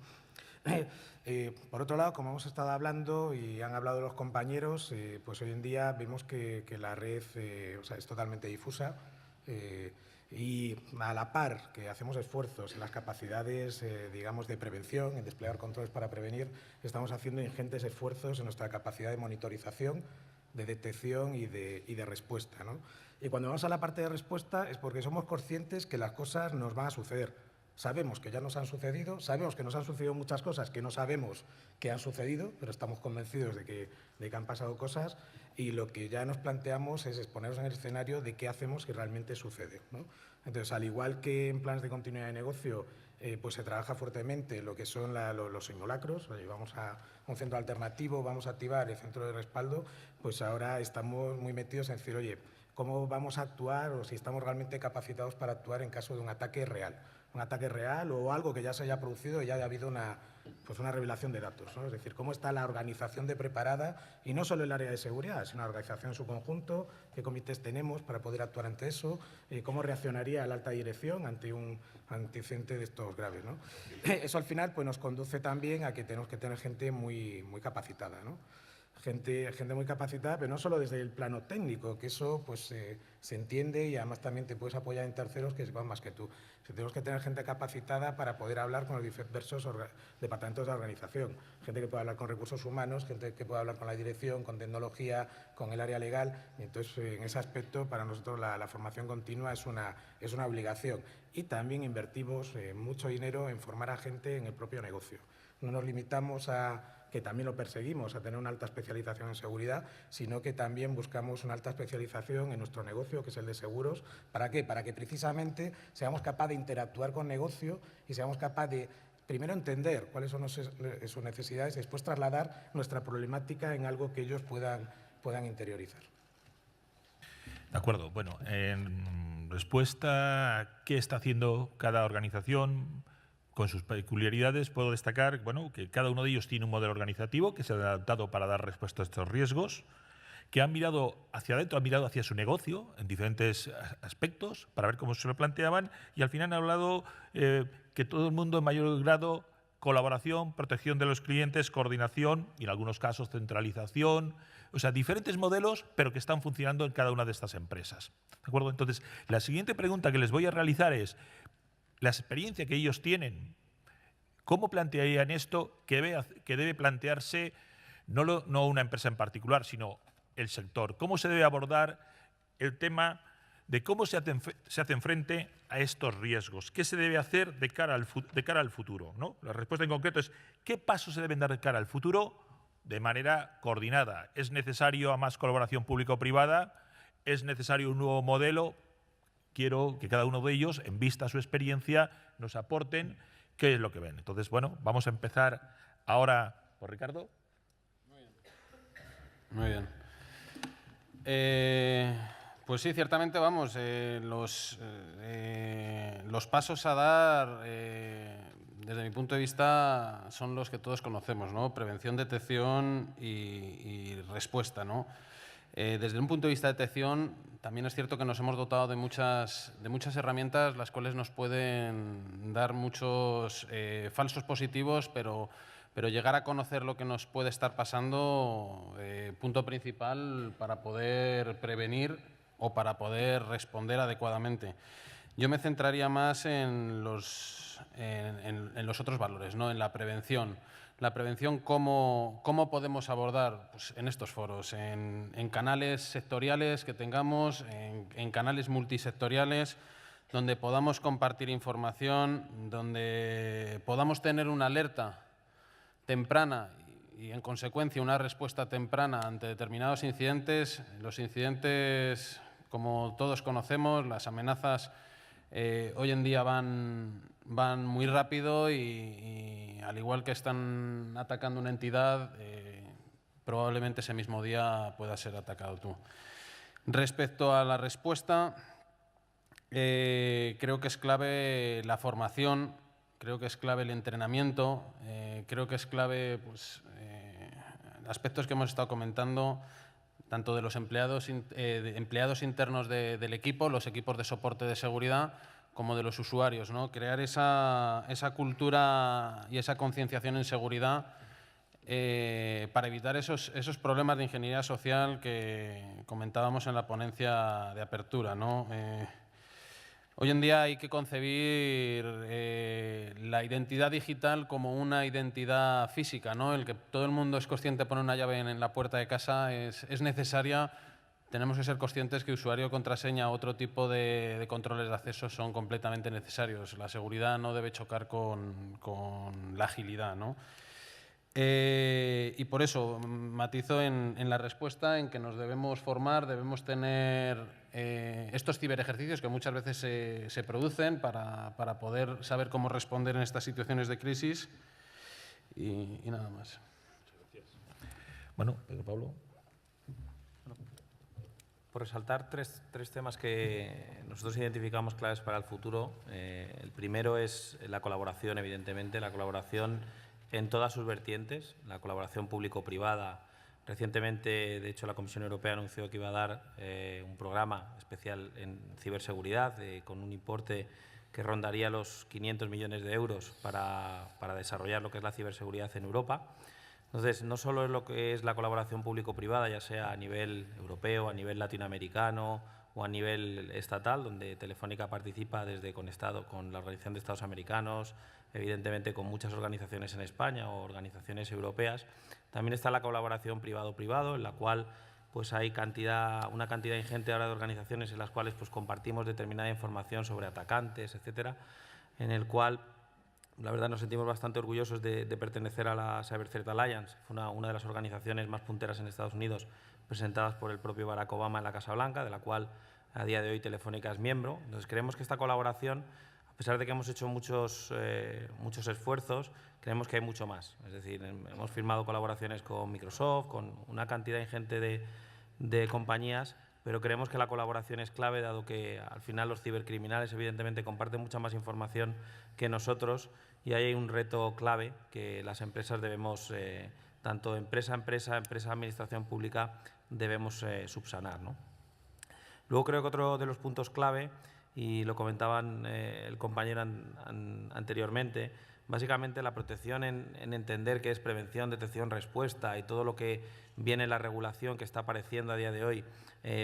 Por otro lado, como hemos estado hablando y han hablado los compañeros, pues hoy en día vemos que la red es totalmente difusa. Y a la par que hacemos esfuerzos en las capacidades, digamos, de prevención, en desplegar controles para prevenir, estamos haciendo ingentes esfuerzos en nuestra capacidad de monitorización detección y de respuesta, ¿no? Y cuando vamos a la parte de respuesta es porque somos conscientes que las cosas nos van a suceder. Sabemos que ya nos han sucedido, sabemos que nos han sucedido muchas cosas que no sabemos que han sucedido, pero estamos convencidos de que han pasado cosas, y lo que ya nos planteamos es ponernos en el escenario de qué hacemos si realmente sucede, ¿no? Entonces, al igual que en planes de continuidad de negocio, pues se trabaja fuertemente lo que son los simulacros. Vamos a un centro alternativo, vamos a activar el centro de respaldo, pues ahora estamos muy metidos en decir, oye, ¿cómo vamos a actuar o si estamos realmente capacitados para actuar en caso de un ataque real? Un ataque real o algo que ya se haya producido y ya haya habido una revelación de datos, ¿no? Es decir, cómo está la organización de preparada, y no solo el área de seguridad, sino la organización en su conjunto, qué comités tenemos para poder actuar ante eso, cómo reaccionaría la alta dirección ante un incidente de estos graves, ¿no? Eso al final pues, nos conduce también a que tenemos que tener gente muy tenemos ¿no? Gente muy capacitada, pero no solo desde el plano técnico, que eso pues se entiende y además también te puedes apoyar en terceros que sepan más que tú. Tenemos que tener gente capacitada para poder hablar con los diversos departamentos de la organización. Gente que pueda hablar con recursos humanos, gente que pueda hablar con la dirección, con tecnología, con el área legal. Y entonces, en ese aspecto, para nosotros la formación continua es una obligación. Y también invertimos mucho dinero en formar a gente en el propio negocio. No nos limitamos a, que también lo perseguimos, a tener una alta especialización en seguridad, sino que también buscamos una alta especialización en nuestro negocio, que es el de seguros. ¿Para qué? Para que precisamente seamos capaces de interactuar con negocio y seamos capaces de, primero, entender cuáles son sus necesidades y después trasladar nuestra problemática en algo que ellos puedan interiorizar. De acuerdo. Bueno, en respuesta a qué está haciendo cada organización con sus peculiaridades, puedo destacar que cada uno de ellos tiene un modelo organizativo que se ha adaptado para dar respuesta a estos riesgos, que han mirado hacia adentro, han mirado hacia su negocio en diferentes aspectos para ver cómo se lo planteaban, y al final han hablado que todo el mundo en mayor grado, colaboración, protección de los clientes, coordinación y en algunos casos centralización, o sea, diferentes modelos, pero que están funcionando en cada una de estas empresas. ¿De acuerdo? Entonces, la siguiente pregunta que les voy a realizar es: la experiencia que ellos tienen, ¿cómo plantearían esto que debe plantearse no una empresa en particular, sino el sector? ¿Cómo se debe abordar el tema de cómo se hacen frente a estos riesgos? ¿Qué se debe hacer de cara al futuro, ¿no? La respuesta en concreto es: ¿qué pasos se deben dar de cara al futuro de manera coordinada? ¿Es necesario más colaboración público-privada? ¿Es necesario un nuevo modelo? Quiero que cada uno de ellos, en vista a su experiencia, nos aporten qué es lo que ven. Entonces, bueno, vamos a empezar ahora por Ricardo. Muy bien. Pues sí, ciertamente, vamos, los pasos a dar, desde mi punto de vista, son los que todos conocemos, ¿no? Prevención, detección y respuesta, ¿no? Desde un punto de vista de detección, también es cierto que nos hemos dotado de muchas herramientas, las cuales nos pueden dar muchos falsos positivos, pero llegar a conocer lo que nos puede estar pasando, punto principal para poder prevenir o para poder responder adecuadamente. Yo me centraría más en los otros valores, ¿no? En la prevención. La prevención, ¿cómo podemos abordar? Pues en estos foros, en canales sectoriales que tengamos, en canales multisectoriales, donde podamos compartir información, donde podamos tener una alerta temprana y, en consecuencia, una respuesta temprana ante determinados incidentes. Los incidentes, como todos conocemos, las amenazas hoy en día van muy rápido y al igual que están atacando una entidad, probablemente ese mismo día puedas ser atacado tú. Respecto a la respuesta, creo que es clave la formación, creo que es clave el entrenamiento, creo que es clave aspectos que hemos estado comentando, tanto de los empleados internos del equipo, los equipos de soporte de seguridad, como de los usuarios, ¿no? Crear esa cultura y esa concienciación en seguridad para evitar esos problemas de ingeniería social que comentábamos en la ponencia de apertura, ¿no? Hoy en día hay que concebir la identidad digital como una identidad física, ¿no? El que todo el mundo es consciente de poner una llave en la puerta de casa es necesaria. Tenemos que ser conscientes que usuario, contraseña, otro tipo de controles de acceso son completamente necesarios. La seguridad no debe chocar con la agilidad, ¿no? Y por eso matizo en la respuesta en que nos debemos formar, debemos tener estos ciberejercicios que muchas veces se producen para poder saber cómo responder en estas situaciones de crisis y nada más. Bueno, Pedro Pablo. Por resaltar tres temas que nosotros identificamos claves para el futuro. El primero es la colaboración, evidentemente, la colaboración en todas sus vertientes, la colaboración público-privada. Recientemente, de hecho, la Comisión Europea anunció que iba a dar un programa especial en ciberseguridad con un importe que rondaría los 500 millones de euros para desarrollar lo que es la ciberseguridad en Europa. Entonces, no solo es lo que es la colaboración público-privada, ya sea a nivel europeo, a nivel latinoamericano o a nivel estatal, donde Telefónica participa desde con la Organización de Estados Americanos, evidentemente con muchas organizaciones en España o organizaciones europeas. También está la colaboración privado-privado, en la cual pues hay una cantidad ingente ahora de organizaciones en las cuales pues compartimos determinada información sobre atacantes, etcétera, en el cual la verdad nos sentimos bastante orgullosos de pertenecer a la Cyber Threat Alliance. Fue una de las organizaciones más punteras en Estados Unidos, presentadas por el propio Barack Obama en la Casa Blanca, de la cual a día de hoy Telefónica es miembro. Entonces creemos que esta colaboración, a pesar de que hemos hecho muchos esfuerzos, creemos que hay mucho más. Es decir, hemos firmado colaboraciones con Microsoft, con una cantidad ingente de compañías, pero creemos que la colaboración es clave, dado que al final los cibercriminales evidentemente comparten mucha más información que nosotros y ahí hay un reto clave que las empresas debemos, tanto empresa administración pública, debemos subsanar, ¿no? Luego creo que otro de los puntos clave, y lo comentaban el compañero anteriormente, básicamente la protección en entender que es prevención, detección, respuesta y todo lo que viene en la regulación que está apareciendo a día de hoy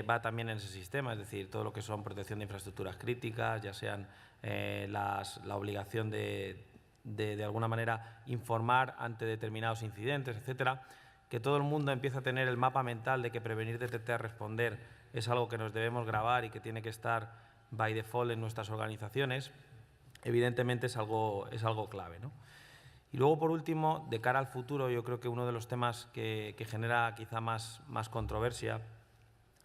va también en ese sistema, es decir, todo lo que son protección de infraestructuras críticas, ya sean la obligación de alguna manera informar ante determinados incidentes, etcétera, que todo el mundo empieza a tener el mapa mental de que prevenir, detectar, responder es algo que nos debemos grabar y que tiene que estar by default en nuestras organizaciones, evidentemente es algo clave, ¿no? Y luego, por último, de cara al futuro, yo creo que uno de los temas que genera quizá más controversia,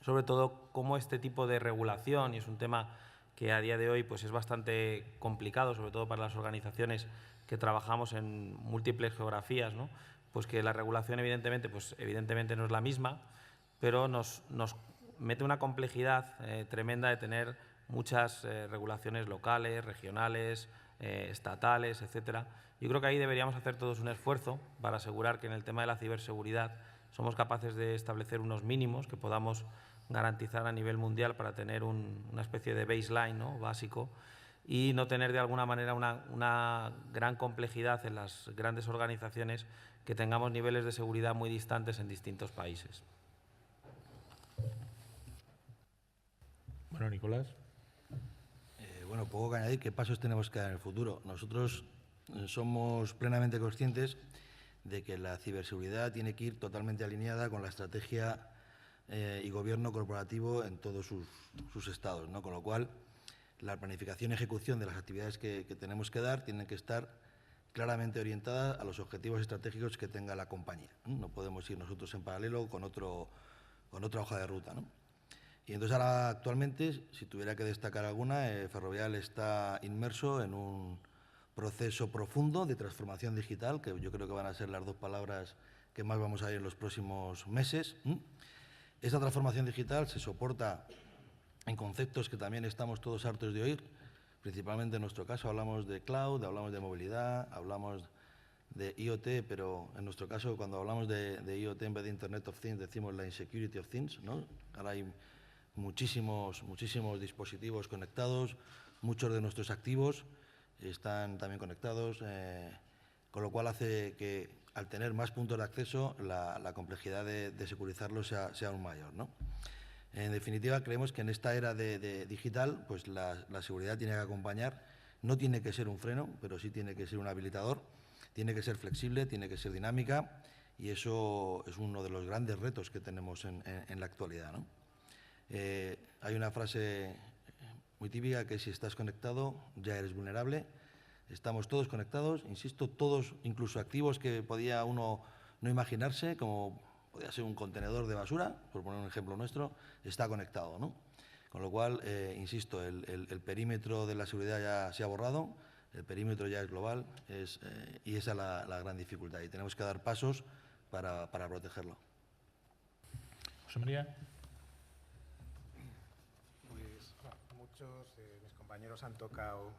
sobre todo cómo este tipo de regulación, y es un tema que a día de hoy pues, es bastante complicado, sobre todo para las organizaciones que trabajamos en múltiples geografías, ¿no? Pues que la regulación evidentemente no es la misma, pero nos mete una complejidad tremenda de tener muchas regulaciones locales, regionales, estatales, etcétera. Yo creo que ahí deberíamos hacer todos un esfuerzo para asegurar que en el tema de la ciberseguridad somos capaces de establecer unos mínimos que podamos garantizar a nivel mundial para tener una especie de baseline, ¿no? Básico, y no tener de alguna manera una gran complejidad en las grandes organizaciones, que tengamos niveles de seguridad muy distantes en distintos países. Bueno, Nicolás. Bueno, poco que añadir. ¿Qué pasos tenemos que dar en el futuro? Nosotros somos plenamente conscientes de que la ciberseguridad tiene que ir totalmente alineada con la estrategia y gobierno corporativo en todos sus estados, ¿no? Con lo cual, la planificación y ejecución de las actividades que tenemos que dar tienen que estar claramente orientadas a los objetivos estratégicos que tenga la compañía. No podemos ir nosotros en paralelo con otra hoja de ruta, ¿no? Y entonces ahora actualmente, si tuviera que destacar alguna, Ferrovial está inmerso en un proceso profundo de transformación digital, que yo creo que van a ser las dos palabras que más vamos a ver en los próximos meses. Esta transformación digital se soporta en conceptos que también estamos todos hartos de oír. Principalmente en nuestro caso hablamos de cloud, hablamos de movilidad, hablamos de IoT, pero en nuestro caso cuando hablamos de IoT en vez de Internet of Things decimos la Insecurity of Things, ¿no? Ahora hay muchísimos dispositivos conectados, muchos de nuestros activos están también conectados, con lo cual hace que al tener más puntos de acceso la complejidad de securizarlo sea aún mayor, ¿no? En definitiva, creemos que en esta era de digital, pues la seguridad tiene que acompañar, no tiene que ser un freno, pero sí tiene que ser un habilitador, tiene que ser flexible, tiene que ser dinámica, y eso es uno de los grandes retos que tenemos en la actualidad, ¿no? Hay una frase muy típica que si estás conectado ya eres vulnerable. Estamos todos conectados, insisto, todos incluso activos que podía uno no imaginarse, como podía ser un contenedor de basura, por poner un ejemplo nuestro, está conectado, ¿no? Con lo cual, insisto, el perímetro de la seguridad ya se ha borrado, el perímetro ya es global y esa es la gran dificultad y tenemos que dar pasos para protegerlo. José María. Pues muchos mis compañeros han tocado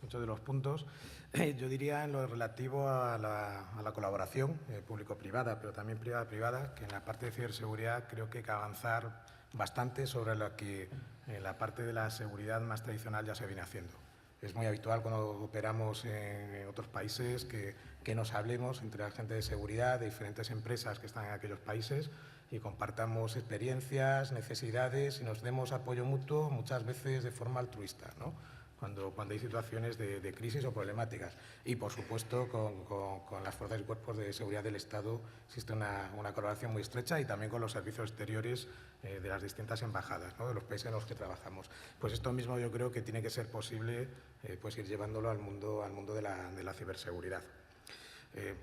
muchos de los puntos. Yo diría en lo relativo a la colaboración público-privada, pero también privada-privada, que en la parte de ciberseguridad creo que hay que avanzar bastante sobre lo que en la parte de la seguridad más tradicional ya se viene haciendo. Es muy habitual cuando operamos en otros países que nos hablemos entre la gente de seguridad de diferentes empresas que están en aquellos países y compartamos experiencias, necesidades y nos demos apoyo mutuo, muchas veces de forma altruista, ¿no? Cuando hay situaciones de crisis o problemáticas. Y, por supuesto, con las fuerzas y cuerpos de seguridad del Estado existe una colaboración muy estrecha y también con los servicios exteriores de las distintas embajadas, ¿no? De los países en los que trabajamos. Pues esto mismo yo creo que tiene que ser posible pues ir llevándolo al mundo de la ciberseguridad.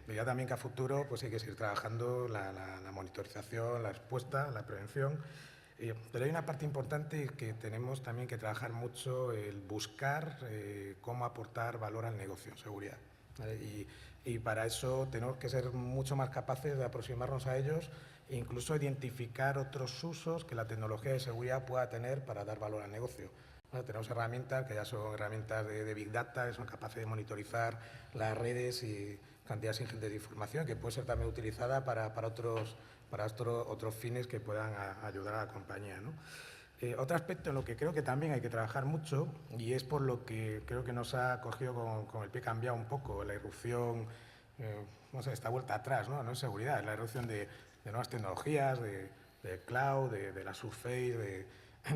Ya también que a futuro pues hay que seguir trabajando la monitorización, la respuesta, la prevención. Pero hay una parte importante que tenemos también que trabajar mucho, el buscar cómo aportar valor al negocio, seguridad, ¿vale? Y para eso tenemos que ser mucho más capaces de aproximarnos a ellos e incluso identificar otros usos que la tecnología de seguridad pueda tener para dar valor al negocio. ¿Vale? Tenemos herramientas que ya son herramientas de Big Data, que son capaces de monitorizar las redes y cantidades ingentes de información, que puede ser también utilizada para otros fines que puedan ayudar a la compañía, ¿no? Otro aspecto en lo que creo que también hay que trabajar mucho, y es por lo que creo que nos ha cogido con el pie cambiado un poco, la irrupción, no sé, esta vuelta atrás, ¿no? No es seguridad, es la irrupción de nuevas tecnologías, de cloud, de la surface, de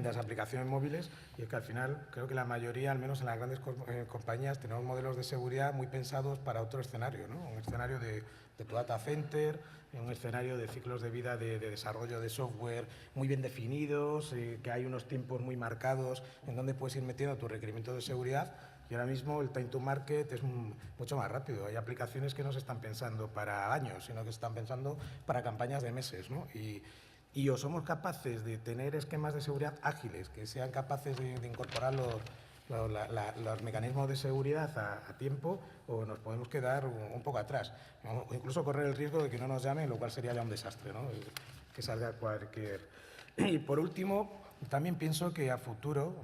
las aplicaciones móviles, y es que al final creo que la mayoría, al menos en las grandes compañías, tenemos modelos de seguridad muy pensados para otro escenario, ¿no? Un escenario de tu data center, un escenario de ciclos de vida de desarrollo de software muy bien definidos, que hay unos tiempos muy marcados en donde puedes ir metiendo tus requerimientos de seguridad, y ahora mismo el time to market es mucho más rápido. Hay aplicaciones que no se están pensando para años, sino que se están pensando para campañas de meses, ¿no? Y o somos capaces de tener esquemas de seguridad ágiles, que sean capaces de incorporar los mecanismos de seguridad a tiempo, o nos podemos quedar un poco atrás, o incluso correr el riesgo de que no nos llamen, lo cual sería ya un desastre, ¿no? Que salga cualquier. Y por último, también pienso que a futuro,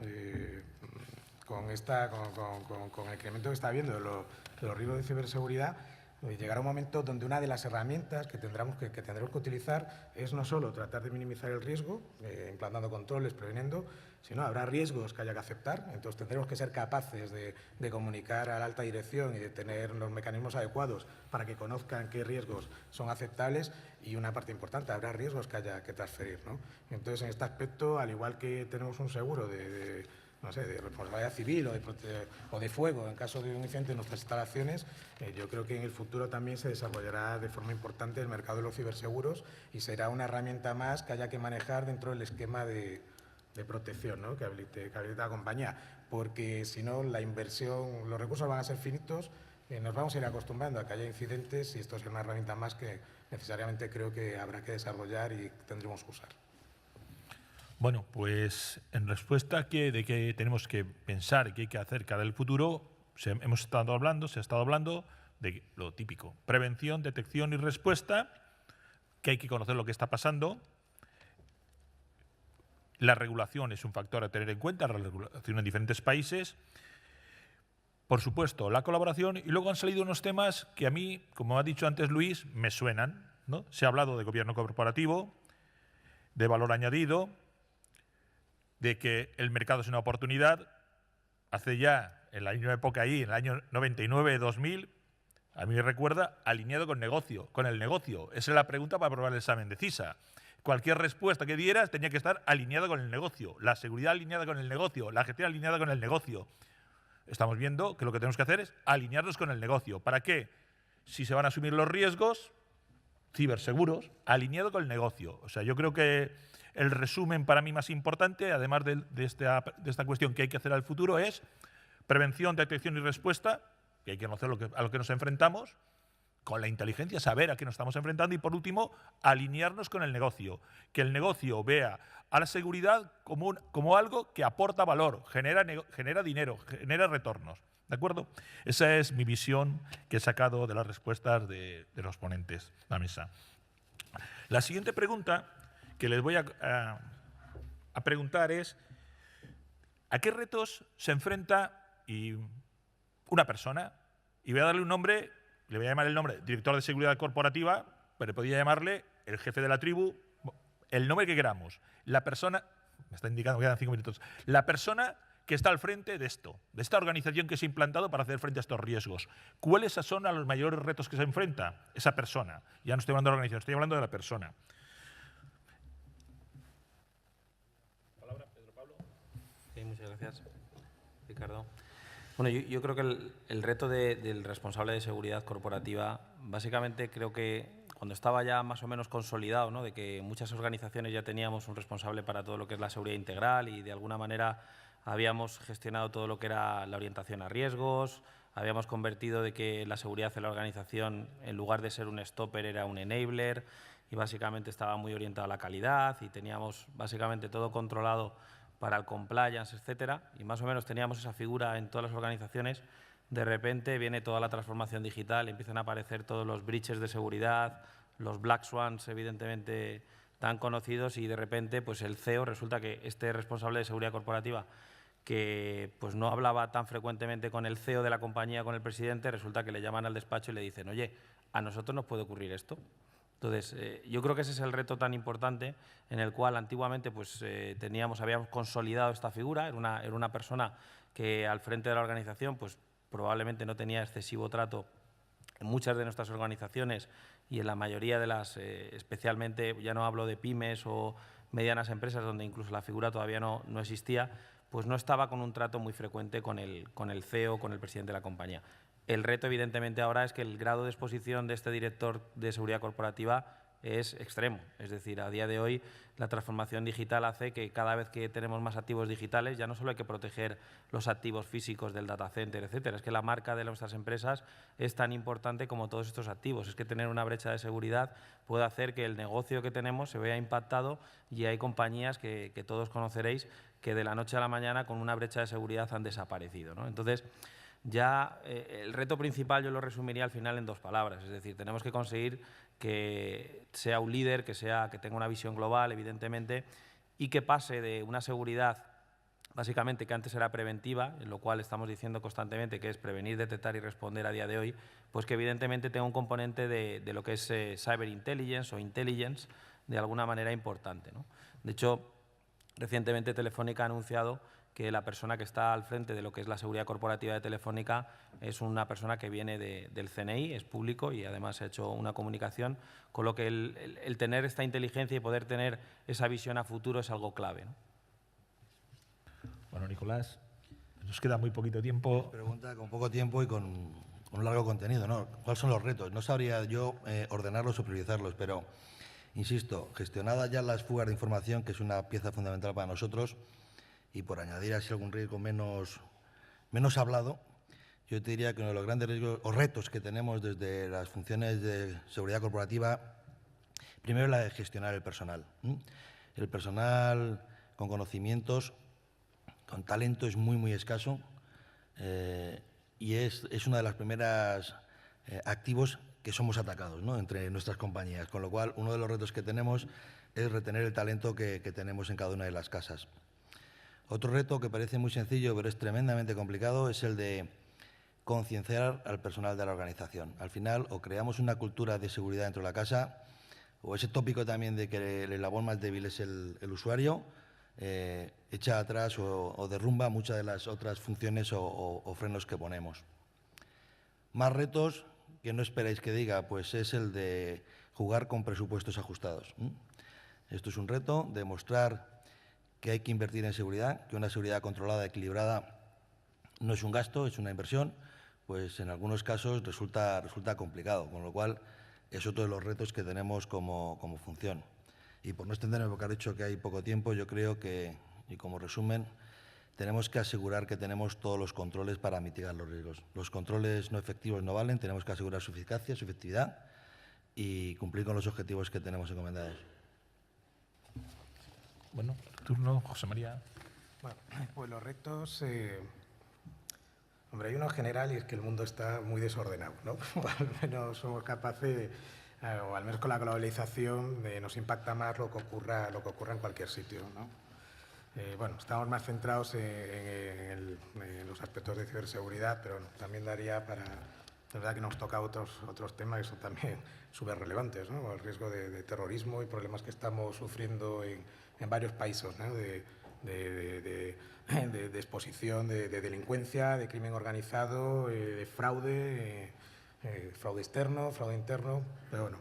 con el incremento que está habiendo de los riesgos de ciberseguridad, llegará un momento donde una de las herramientas que tendremos que utilizar es no solo tratar de minimizar el riesgo, implantando controles, preveniendo, sino habrá riesgos que haya que aceptar. Entonces tendremos que ser capaces de comunicar a la alta dirección y de tener los mecanismos adecuados para que conozcan qué riesgos son aceptables, y una parte importante, habrá riesgos que haya que transferir, ¿no? Entonces, en este aspecto, al igual que tenemos un seguro de responsabilidad civil o de fuego en caso de un incidente en nuestras instalaciones, yo creo que en el futuro también se desarrollará de forma importante el mercado de los ciberseguros y será una herramienta más que haya que manejar dentro del esquema de protección, ¿no? que habilite la compañía, porque si no la inversión, los recursos van a ser finitos, nos vamos a ir acostumbrando a que haya incidentes, y esto es una herramienta más que necesariamente creo que habrá que desarrollar y tendremos que usar. Bueno, pues en respuesta de que tenemos que pensar y que hay que hacer cara al futuro, se ha estado hablando de lo típico: prevención, detección y respuesta, que hay que conocer lo que está pasando. La regulación es un factor a tener en cuenta, la regulación en diferentes países. Por supuesto, la colaboración, y luego han salido unos temas que a mí, como ha dicho antes Luis, me suenan, ¿no? Se ha hablado de gobierno corporativo, de valor añadido, de que el mercado es una oportunidad. Hace ya, en la misma época ahí, en el año 99-2000, a mí me recuerda alineado con el negocio. Esa es la pregunta para aprobar el examen de CISA. cualquier respuesta que dieras tenía que estar alineada con el negocio, la seguridad alineada con el negocio, la gestión alineada con el negocio. Estamos viendo que lo que tenemos que hacer es alinearnos con el negocio. ¿Para qué? Si se van a asumir los riesgos, ciberseguros, alineado con el negocio. O sea, yo creo que el resumen para mí más importante, además de esta cuestión que hay que hacer al futuro, es prevención, detección y respuesta, que hay que conocer a lo que nos enfrentamos, con la inteligencia, saber a qué nos estamos enfrentando y, por último, alinearnos con el negocio. Que el negocio vea a la seguridad como algo que aporta valor, genera dinero, genera retornos. ¿De acuerdo? Esa es mi visión que he sacado de las respuestas de los ponentes de la mesa. La siguiente pregunta que les voy a preguntar es ¿a qué retos se enfrenta una persona? Y voy a darle un nombre. Le voy a llamar el nombre director de seguridad corporativa, pero podría llamarle el jefe de la tribu, el nombre que queramos. La persona, me está indicando que quedan 5 minutos, la persona que está al frente de esto, de esta organización que se ha implantado para hacer frente a estos riesgos. ¿Cuáles son los mayores retos que se enfrenta esa persona? Ya no estoy hablando de la organización, estoy hablando de la persona. Palabra, Pedro Pablo. Sí, muchas gracias, Ricardo. Bueno, yo creo que el reto del responsable de seguridad corporativa, básicamente creo que cuando estaba ya más o menos consolidado, ¿no?, de que muchas organizaciones ya teníamos un responsable para todo lo que es la seguridad integral y de alguna manera habíamos gestionado todo lo que era la orientación a riesgos, habíamos convertido de que la seguridad en la organización, en lugar de ser un stopper, era un enabler y básicamente estaba muy orientado a la calidad y teníamos básicamente todo controlado para el compliance, etcétera, y más o menos teníamos esa figura en todas las organizaciones. De repente viene toda la transformación digital, empiezan a aparecer todos los breaches de seguridad, los black swans evidentemente tan conocidos y de repente pues el CEO resulta que este responsable de seguridad corporativa que pues no hablaba tan frecuentemente con el CEO de la compañía, con el presidente, resulta que le llaman al despacho y le dicen, oye, ¿a nosotros nos puede ocurrir esto? Entonces, yo creo que ese es el reto tan importante en el cual antiguamente pues, habíamos consolidado esta figura, era una persona que al frente de la organización pues, probablemente no tenía excesivo trato en muchas de nuestras organizaciones y en la mayoría de las, especialmente, ya no hablo de pymes o medianas empresas donde incluso la figura todavía no existía, pues no estaba con un trato muy frecuente con el CEO, con el presidente de la compañía. El reto, evidentemente, ahora es que el grado de exposición de este director de seguridad corporativa es extremo. Es decir, a día de hoy la transformación digital hace que cada vez que tenemos más activos digitales ya no solo hay que proteger los activos físicos del data center, etcétera. Es que la marca de nuestras empresas es tan importante como todos estos activos. Es que tener una brecha de seguridad puede hacer que el negocio que tenemos se vea impactado y hay compañías que todos conoceréis que de la noche a la mañana con una brecha de seguridad han desaparecido, ¿no? Entonces, ya el reto principal yo lo resumiría al final en 2 palabras, es decir, tenemos que conseguir que sea un líder, que tenga una visión global, evidentemente, y que pase de una seguridad básicamente que antes era preventiva, en lo cual estamos diciendo constantemente que es prevenir, detectar y responder a día de hoy, pues que evidentemente tenga un componente de lo que es cyber intelligence o intelligence de alguna manera importante, ¿no? De hecho, recientemente Telefónica ha anunciado que la persona que está al frente de lo que es la seguridad corporativa de Telefónica es una persona que viene del CNI, es público y además ha hecho una comunicación, con lo que el tener esta inteligencia y poder tener esa visión a futuro es algo clave, ¿no? Bueno, Nicolás, nos queda muy poquito tiempo. Pregunta con poco tiempo y con un largo contenido, ¿no? ¿Cuáles son los retos? No sabría yo ordenarlos o priorizarlos, pero, insisto, gestionadas ya las fugas de información, que es una pieza fundamental para nosotros, y por añadir así algún riesgo menos hablado, yo te diría que uno de los grandes riesgos o retos que tenemos desde las funciones de seguridad corporativa, primero es la de gestionar el personal. El personal con conocimientos, con talento es muy escaso y es una de las primeras activos que somos atacados, ¿no?, entre nuestras compañías, con lo cual uno de los retos que tenemos es retener el talento que tenemos en cada una de las casas. Otro reto que parece muy sencillo, pero es tremendamente complicado, es el de concienciar al personal de la organización. Al final, o creamos una cultura de seguridad dentro de la casa, o ese tópico también de que el eslabón más débil es el usuario, echa atrás o derrumba muchas de las otras funciones o frenos que ponemos. Más retos, que no esperáis que diga, pues es el de jugar con presupuestos ajustados. Esto es un reto, demostrar que hay que invertir en seguridad, que una seguridad controlada, equilibrada, no es un gasto, es una inversión, pues en algunos casos resulta complicado, con lo cual es otro de los retos que tenemos como función. Y por no extenderme, porque ha dicho que hay poco tiempo, yo creo que, y como resumen, tenemos que asegurar que tenemos todos los controles para mitigar los riesgos. Los controles no efectivos no valen, tenemos que asegurar su eficacia, su efectividad y cumplir con los objetivos que tenemos encomendados. Bueno, turno, José María. Bueno, pues los retos, hombre, hay uno general y es que el mundo está muy desordenado, ¿no? Al menos somos capaces, o al menos con la globalización, nos impacta más lo que ocurra en cualquier sitio, ¿no? Bueno, estamos más centrados en los aspectos de ciberseguridad, pero bueno, también daría para... Es verdad que nos toca otros temas que son también súper relevantes, ¿no? El riesgo de terrorismo y problemas que estamos sufriendo en varios países, ¿no? de exposición, de delincuencia, de crimen organizado, de fraude, fraude externo, fraude interno. Pero bueno,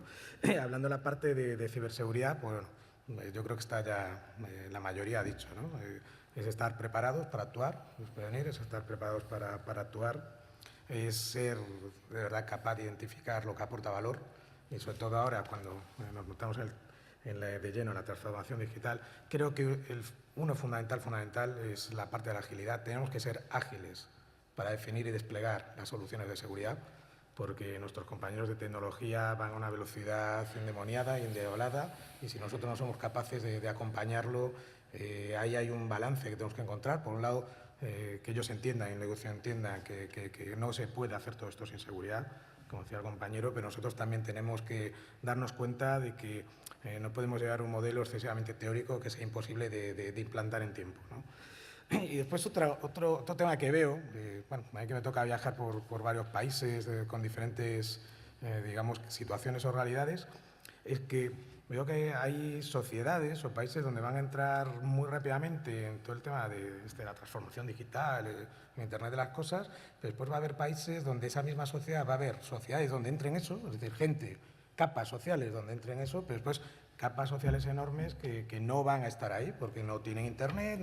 hablando de la parte de ciberseguridad, pues bueno, yo creo que está ya, la mayoría ha dicho, ¿no? Es estar preparados para actuar, es prevenir, es estar preparados para actuar, es ser de verdad capaz de identificar lo que aporta valor y sobre todo ahora cuando nos metamos de lleno en la transformación digital, creo que uno fundamental es la parte de la agilidad. Tenemos que ser ágiles para definir y desplegar las soluciones de seguridad, porque nuestros compañeros de tecnología van a una velocidad endemoniada y endiablada, y si nosotros no somos capaces de acompañarlo, ahí hay un balance que tenemos que encontrar. Por un lado, que ellos entiendan y el negocio entienda que no se puede hacer todo esto sin seguridad, como decía el compañero, pero nosotros también tenemos que darnos cuenta de que no podemos llevar un modelo excesivamente teórico que sea imposible de implantar en tiempo, ¿no? Y después otro tema que veo, bueno, a mí que me toca viajar por varios países con diferentes, digamos, situaciones o realidades, es que veo que hay sociedades o países donde van a entrar muy rápidamente en todo el tema de la transformación digital, en Internet de las cosas, pero después va a haber países donde esa misma sociedad va a haber sociedades donde entren eso, es decir, gente, capas sociales donde entren eso, pero después capas sociales enormes que no van a estar ahí porque no tienen Internet,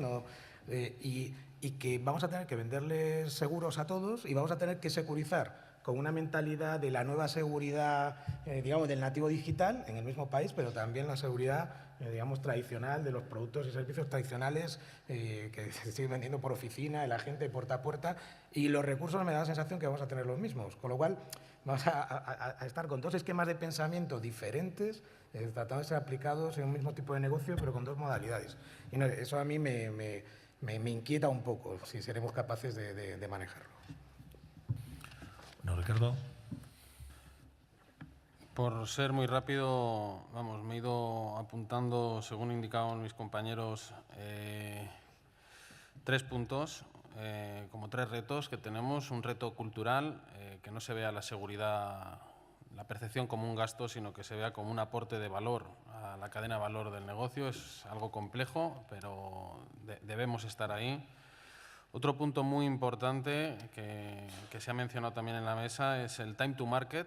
y que vamos a tener que venderles seguros a todos y vamos a tener que securizar con una mentalidad de la nueva seguridad, digamos, del nativo digital en el mismo país, pero también la seguridad, digamos, tradicional de los productos y servicios tradicionales que se siguen vendiendo por oficina, de la gente puerta a puerta, y los recursos me da la sensación que vamos a tener los mismos, con lo cual vamos a estar con dos esquemas de pensamiento diferentes, tratando de ser aplicados en un mismo tipo de negocio, pero con dos modalidades. Y no, eso a mí me inquieta un poco, si seremos capaces de manejarlo. No, Ricardo. Por ser muy rápido, vamos, me he ido apuntando, según indicaban mis compañeros, 3 puntos, como 3 retos que tenemos. Un reto cultural, que no se vea la seguridad, la percepción como un gasto, sino que se vea como un aporte de valor a la cadena de valor del negocio. Es algo complejo, pero debemos estar ahí. Otro punto muy importante que se ha mencionado también en la mesa es el time to market,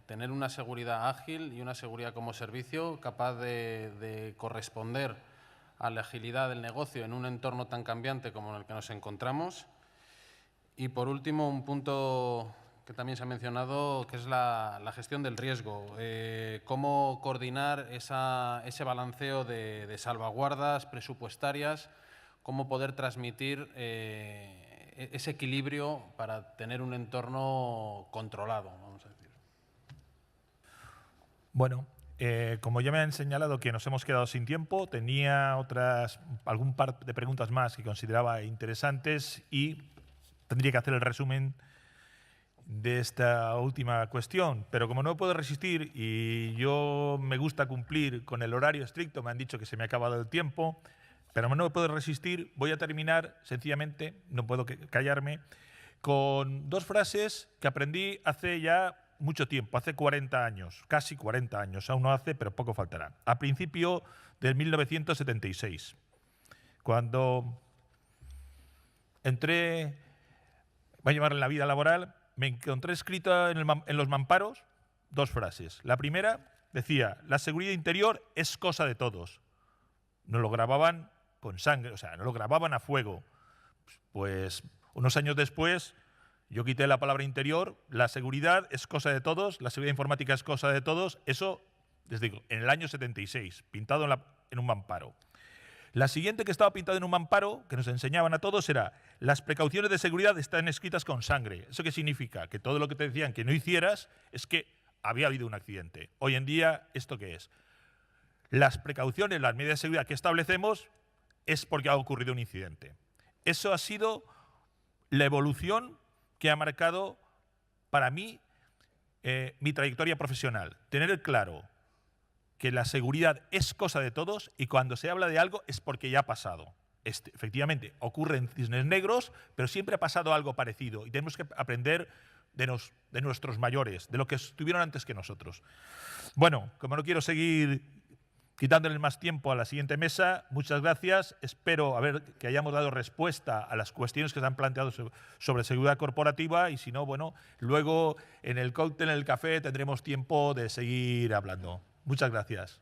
tener una seguridad ágil y una seguridad como servicio capaz de corresponder a la agilidad del negocio en un entorno tan cambiante como en el que nos encontramos. Y por último, un punto que también se ha mencionado, que es la gestión del riesgo. Cómo coordinar ese balanceo de salvaguardas presupuestarias, cómo poder transmitir ese equilibrio para tener un entorno controlado, vamos a decir. Bueno, como ya me han señalado que nos hemos quedado sin tiempo, tenía algún par de preguntas más que consideraba interesantes y tendría que hacer el resumen de esta última cuestión, pero como no puedo resistir y yo me gusta cumplir con el horario estricto, me han dicho que se me ha acabado el tiempo, pero no me puedo resistir, voy a terminar sencillamente, no puedo callarme, con 2 frases que aprendí hace ya mucho tiempo, hace 40 años, casi 40 años, aún no hace, pero poco faltará. A principio de 1976, cuando entré, voy a llamarle la vida laboral, me encontré escrita en los mamparos 2 frases. La primera, decía, la seguridad interior es cosa de todos. Nos lo grababan con sangre, o sea, no lo grababan a fuego. Pues unos años después yo quité la palabra interior, la seguridad es cosa de todos, la seguridad informática es cosa de todos, eso, les digo, en el año 76, pintado en un mamparo. La siguiente que estaba pintada en un mamparo, que nos enseñaban a todos, era las precauciones de seguridad están escritas con sangre. ¿Eso qué significa? Que todo lo que te decían que no hicieras es que había habido un accidente. Hoy en día, ¿esto qué es? Las precauciones, las medidas de seguridad que establecemos es porque ha ocurrido un incidente. Eso ha sido la evolución que ha marcado para mí mi trayectoria profesional. Tener claro que la seguridad es cosa de todos y cuando se habla de algo es porque ya ha pasado. Efectivamente, ocurren cisnes negros, pero siempre ha pasado algo parecido y tenemos que aprender de nuestros mayores, de lo que estuvieron antes que nosotros. Bueno, como no quiero seguir quitándole más tiempo a la siguiente mesa, muchas gracias. Espero que hayamos dado respuesta a las cuestiones que se han planteado sobre seguridad corporativa y si no, bueno, luego en el cóctel, en el café, tendremos tiempo de seguir hablando. Muchas gracias.